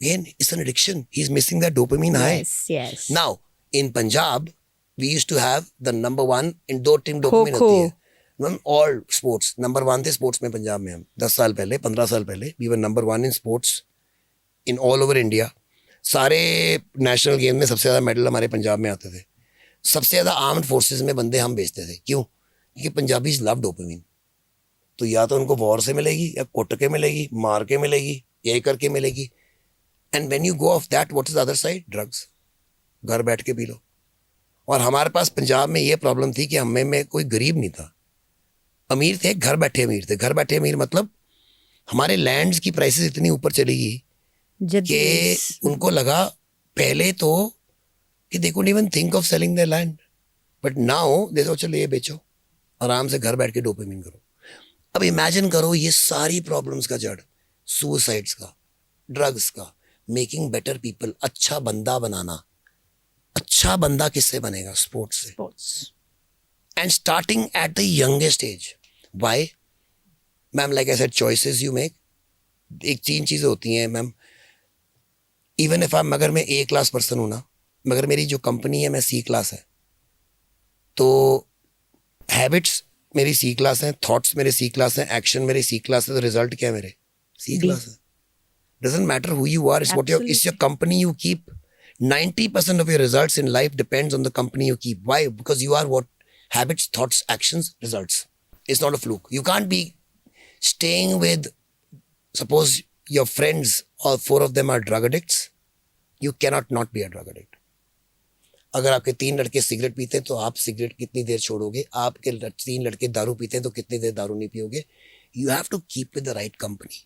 Again, it's an addiction. He's missing that dopamine high. Yes. Now, in Punjab, we used to have the number one in दो टीम dopamine खो-खो। होती है। Ma'am all sports number one थे sports में पंजाब में। हम 10 साल पहले, 15 साल पहले we were number one in sports in all over India. सारे नेशनल गेम में सबसे ज़्यादा मेडल हमारे पंजाब में आते थे। सबसे ज़्यादा आर्म्ड फोर्सेस में बंदे हम भेजते थे। क्यों? क्योंकि पंजाबीज लव डोपामिन। तो या तो उनको वॉर से मिलेगी, या कुट के मिलेगी, मार के मिलेगी, यही करके मिलेगी। And when you go of that, what is the other side? Drugs. घर बैठ के पी लो। और हमारे पास पंजाब में ये प्रॉब्लम थी कि हमें में कोई गरीब नहीं था, अमीर थे, घर बैठे अमीर थे। घर बैठे अमीर मतलब हमारे लैंड्स की प्राइसेस इतनी ऊपर चली गई कि उनको लगा पहले तो कि they couldn't even think of selling their land, but now they सोच चलो ये बेचो, आराम से घर बैठ के डोपामिन करो। अब इमेजिन करो ये सारी प्रॉब्लम्स का जड़, सुसाइड्स का, ड्रग्स का, मेकिंग बेटर पीपल, अच्छा बंदा बनाना। अच्छा बंदा किससे बनेगा? स्पोर्ट्स से। Sports. And starting at the youngest age. Why ma'am? Like I said, choices you make. एक 3 चीजें होती हैं मैम। इवन इफ आई, अगर मैं ए क्लास पर्सन हूं ना, मगर मेरी जो कंपनी है मैं सी क्लास है, तो हैबिट्स मेरी सी क्लास है, थॉट्स मेरे सी क्लास है, एक्शन मेरे सी क्लास है, तो रिजल्ट क्या है मेरे? सी क्लास है। Doesn't matter who you are, it's what your, it's your company you keep. 90% of your results in life depends on the company you keep. Why? Because you are what? Habits, thoughts, actions, results. It's not a fluke. You can't be staying with, suppose your friends, all 4 of them are drug addicts. You cannot not be a drug addict. अगर आपके 3 लड़के cigarette पीते हैं तो आप cigarette कितनी देर छोड़ोगे? आपके 3 लड़के दारू पीते हैं तो कितनी देर दारू नहीं पियोगे? You have to keep with the right company.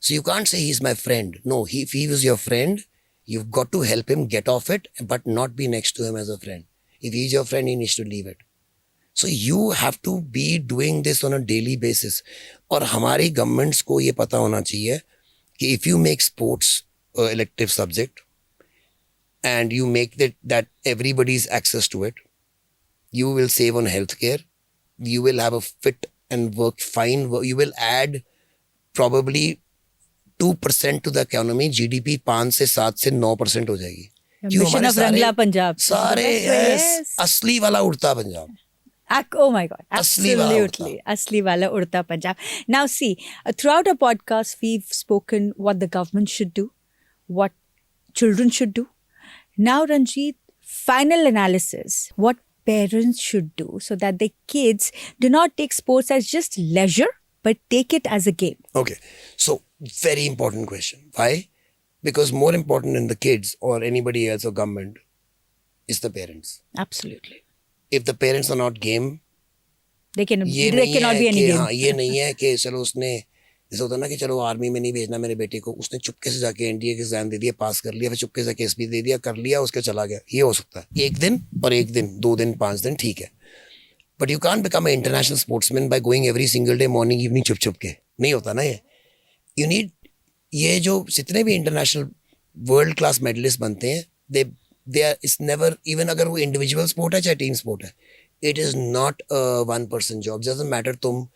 So you can't say he's my friend. No, if he was your friend, you've got to help him get off it, but not be next to him as a friend. If he's your friend, he needs to leave it. So you have to be doing this on a daily basis. और हमारी governments को ये पता होना चाहिए कि if you make sports elective subject and you make that everybody's access to it, you will save on healthcare. You will have a fit and work fine. You will add probably 2% to the economy. GDP 5 से 7 से 9% हो जाएगी। क्यों? Mission of Rangla Punjab. सारे Yes. असली वाला उड़ता Punjab. Oh my God, असली वाला absolutely. Asli wala urta Punjab. Now see, throughout our podcast, we've spoken what the government should do, what children should do. Now, Ranjit, final analysis, what parents should do so that their kids do not take sports as just leisure, but take it as a game. Okay, so very important question. Why? Because more important than the kids or anybody else or government is the parents. Absolutely. If the parents are not game, They ये नहीं cannot है be any कि game. हाँ, ये नहीं है कि चलो उसने, जैसे होता है ना कि चलो आर्मी में नहीं भेजना मेरे बेटे को, उसने चुपके से जाके एनडीए के एग्जाम दे दिया, पास कर लिया, फिर चुपके से केस भी दे दिया, कर लिया, उसके चला गया। ये हो सकता है 1 दिन और 1 दिन, 2 दिन, 5 दिन, ठीक है। But you can't become a international sportsman by going every single day morning evening छुप छुप के। नहीं होता ना ये। यू नीड, ये जो जितने भी इंटरनेशनल वर्ल्ड क्लास मेडलिस्ट बनते हैं, they are, it's never, even अगर वो इंडिविजुअल स्पोर्ट है चाहे टीम स्पोर्ट है, it is not a 1 person job. Doesn't matter तुम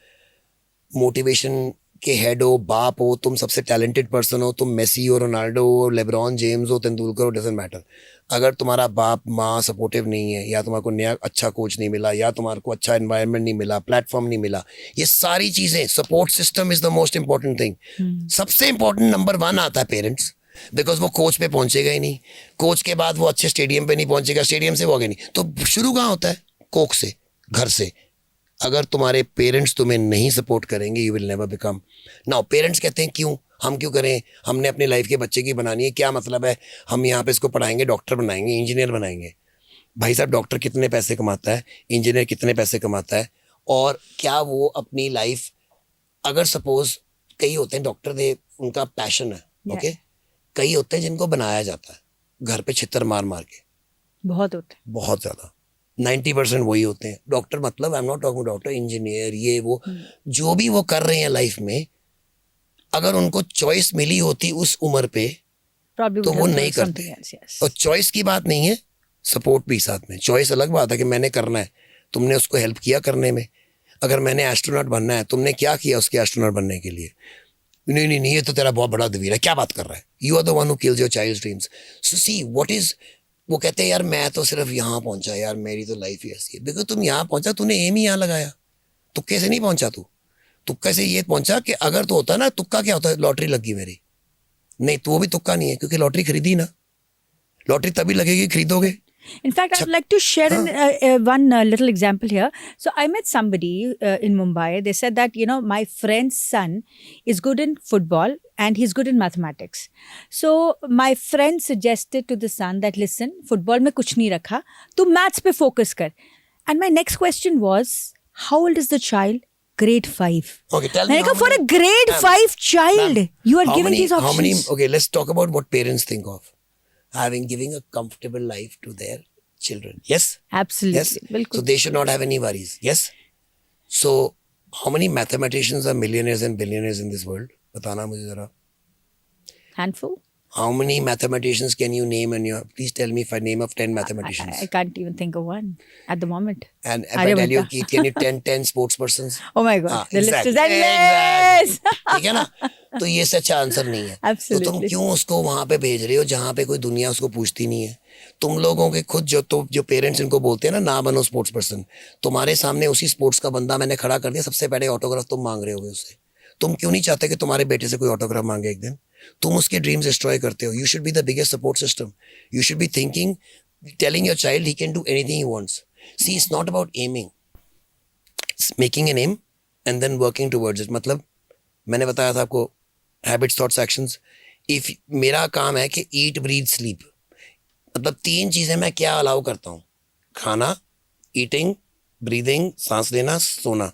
मोटिवेशन के हेड हो, बाप हो, तुम सबसे टैलेंटेड पर्सन हो, तुम मेसी हो, रोनाल्डो हो, लेब्रॉन जेम्स हो, तेंदुलकर हो, डजंट मैटर। अगर तुम्हारा बाप माँ सपोर्टिव नहीं है, या तुम्हारे को नया अच्छा कोच नहीं मिला, या तुम्हारे को अच्छा एनवायरनमेंट नहीं मिला, प्लेटफॉर्म नहीं मिला, ये सारी चीज़ें, support system is the most important thing. सबसे इंपॉर्टेंट नंबर 1 आता है पेरेंट्स, बिकॉज वो कोच पे पहुंचेगा ही नहीं, कोच के बाद वो अच्छे स्टेडियम पे नहीं पहुंचेगा, स्टेडियम से वो आगे नहीं। तो शुरू कहाँ होता है? कोच से, घर से। अगर तुम्हारे पेरेंट्स तुम्हें नहीं सपोर्ट करेंगे, you will never become. Now parents कहते हैं क्यों, हम क्यों करें, हमने अपनी लाइफ के बच्चे की बनानी है, क्या मतलब है हम यहाँ पे इसको पढ़ाएंगे, डॉक्टर बनाएंगे, इंजीनियर बनाएंगे। भाई साहब, डॉक्टर कितने पैसे कमाता है, इंजीनियर कितने पैसे कमाता है, और क्या वो अपनी लाइफ, अगर सपोज कई होते हैं डॉक्टर, दे उनका पैशन है, ओके, कई होते हैं जिनको बनाया जाता है घर पे छितर मार मार के, बहुत होते हैं, बहुत ज़्यादा। 90% वही होते हैं डॉक्टर। मतलब आई am not talking doctor, engineer, ये वो जो भी वो कर रहे हैं लाइफ में, अगर उनको चॉइस मिली होती उस उम्र पे Probably तो would वो have नहीं done something करते। else, yes. और चॉइस की बात नहीं है, सपोर्ट भी साथ में। चॉइस अलग बात है कि मैंने करना है, तुमने उसको हेल्प किया करने में। अगर मैंने एस्ट्रोनॉट बनना है, तुमने क्या किया उसके एस्ट्रोनॉट बनने के लिए? नहीं नहीं नहीं, ये तो तेरा बहुत बड़ा दवीर है, क्या बात कर रहा है? You are the one who kills your child's dreams. So see what is, वो कहते हैं यार मैं तो सिर्फ यहाँ पहुंचा, यार मेरी तो लाइफ ही ऐसी है। बिकॉज तुम यहाँ पहुंचा, तूने एम ही यहाँ लगाया, तुक्के से नहीं पहुंचा तू। तुक्का से ये पहुंचा कि अगर तो होता ना, तुक्का क्या होता है, लॉटरी लगी मेरी, नहीं तो वो भी तुक्का नहीं है, क्योंकि लॉटरी खरीदी ना। लॉटरी तभी लगेगी खरीदोगे। In fact, I'd like to share one little example here. So I met somebody in Mumbai. They said that, you know, my friend's son is good in football and he's good in mathematics. So my friend suggested to the son that, listen, football में कुछ नहीं रखा, तू maths पे focus कर. And my next question was, how old is the child? Grade 5. Okay, tell me. मैंने कहा, for a grade 5 child, you are giving these How many? options. Okay, let's talk about what parents think of giving a comfortable life to their children. Yes. Absolutely. Yes. बिल्कुल. So they should not have any worries. Yes. So how many mathematicians are millionaires and billionaires in this world? बताना मुझे जरा. Handful? How many mathematicians can you name in your? Please tell me if I name of 10 mathematicians. I can't even think of one at the moment. And if I tell you, Aryabhatta. can you 10 sports persons? Oh my God, हाँ, the list is exactly. endless. ठीक है ना? तो ये सच्चा answer नहीं है। तो तुम Absolutely. क्यों उसको वहां पे भेज रहे हो जहां पे कोई दुनिया उसको पूछती नहीं है? तुम लोगों के खुद जो पेरेंट्स इनको बोलते हैं ना बनो स्पोर्ट्स पर्सन, तुम्हारे सामने उसी स्पोर्ट्स का बंदा मैंने खड़ा कर दिया, सबसे पहले ऑटोग्राफ तुम मांग रहे होगे उससे। तुम क्यों नहीं चाहते कि तुम्हारे बेटे से कोई ऑटोग्राफ मांगे एक दिन? तुम उसके ड्रीम्स डिस्ट्रॉय करते हो। You should be the biggest support system. You should be thinking, telling your child he can do anything he wants. See, it's not about aiming, it's making an aim and then working towards it. मतलब मैंने बताया था आपको, habits, thoughts, actions. If मेरा काम है कि ईट, breathe, sleep, मतलब 3 चीजें मैं क्या अलाउ करता हूँ, खाना, ईटिंग, ब्रीदिंग, सांस लेना, सोना,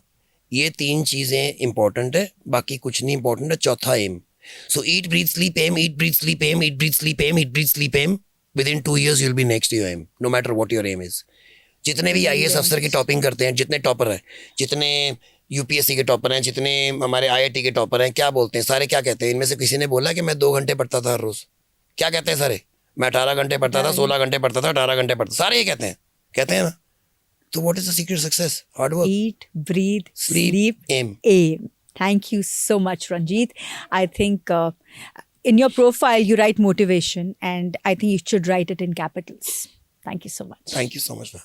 ये 3 चीजें इंपॉर्टेंट है, बाकी कुछ नहीं इंपॉर्टेंट है। चौथा aim. So eat, breathe, sleep, aim, eat, breathe, sleep, aim, eat, breathe, sleep, aim, eat, breathe, sleep, aim. Within 2 years you'll be next to your aim, no matter what your aim is. जितने भी IAS अफसर की topping करते हैं, जितने topper हैं, जितने UPSC के टॉपर हैं, जितने हमारे IIT के टॉपर हैं, क्या बोलते हैं सारे? क्या कहते हैं? इनमें से किसी ने बोला कि मैं 2 घंटे पढ़ता था हर रोज? क्या कहते हैं सारे? मैं 18 घंटे पढ़ता था, 16 घंटे पढ़ता था, 18 घंटे पढ़ता, सारे ये कहते हैं ना? तो what is the secret success? Hard work, Eat, breathe, sleep, sleep, aim. aim. Thank you so much, Ranjit. I think in your profile you write motivation, and I think you should write it in capitals. Thank you so much. Thank you so much, ma'am.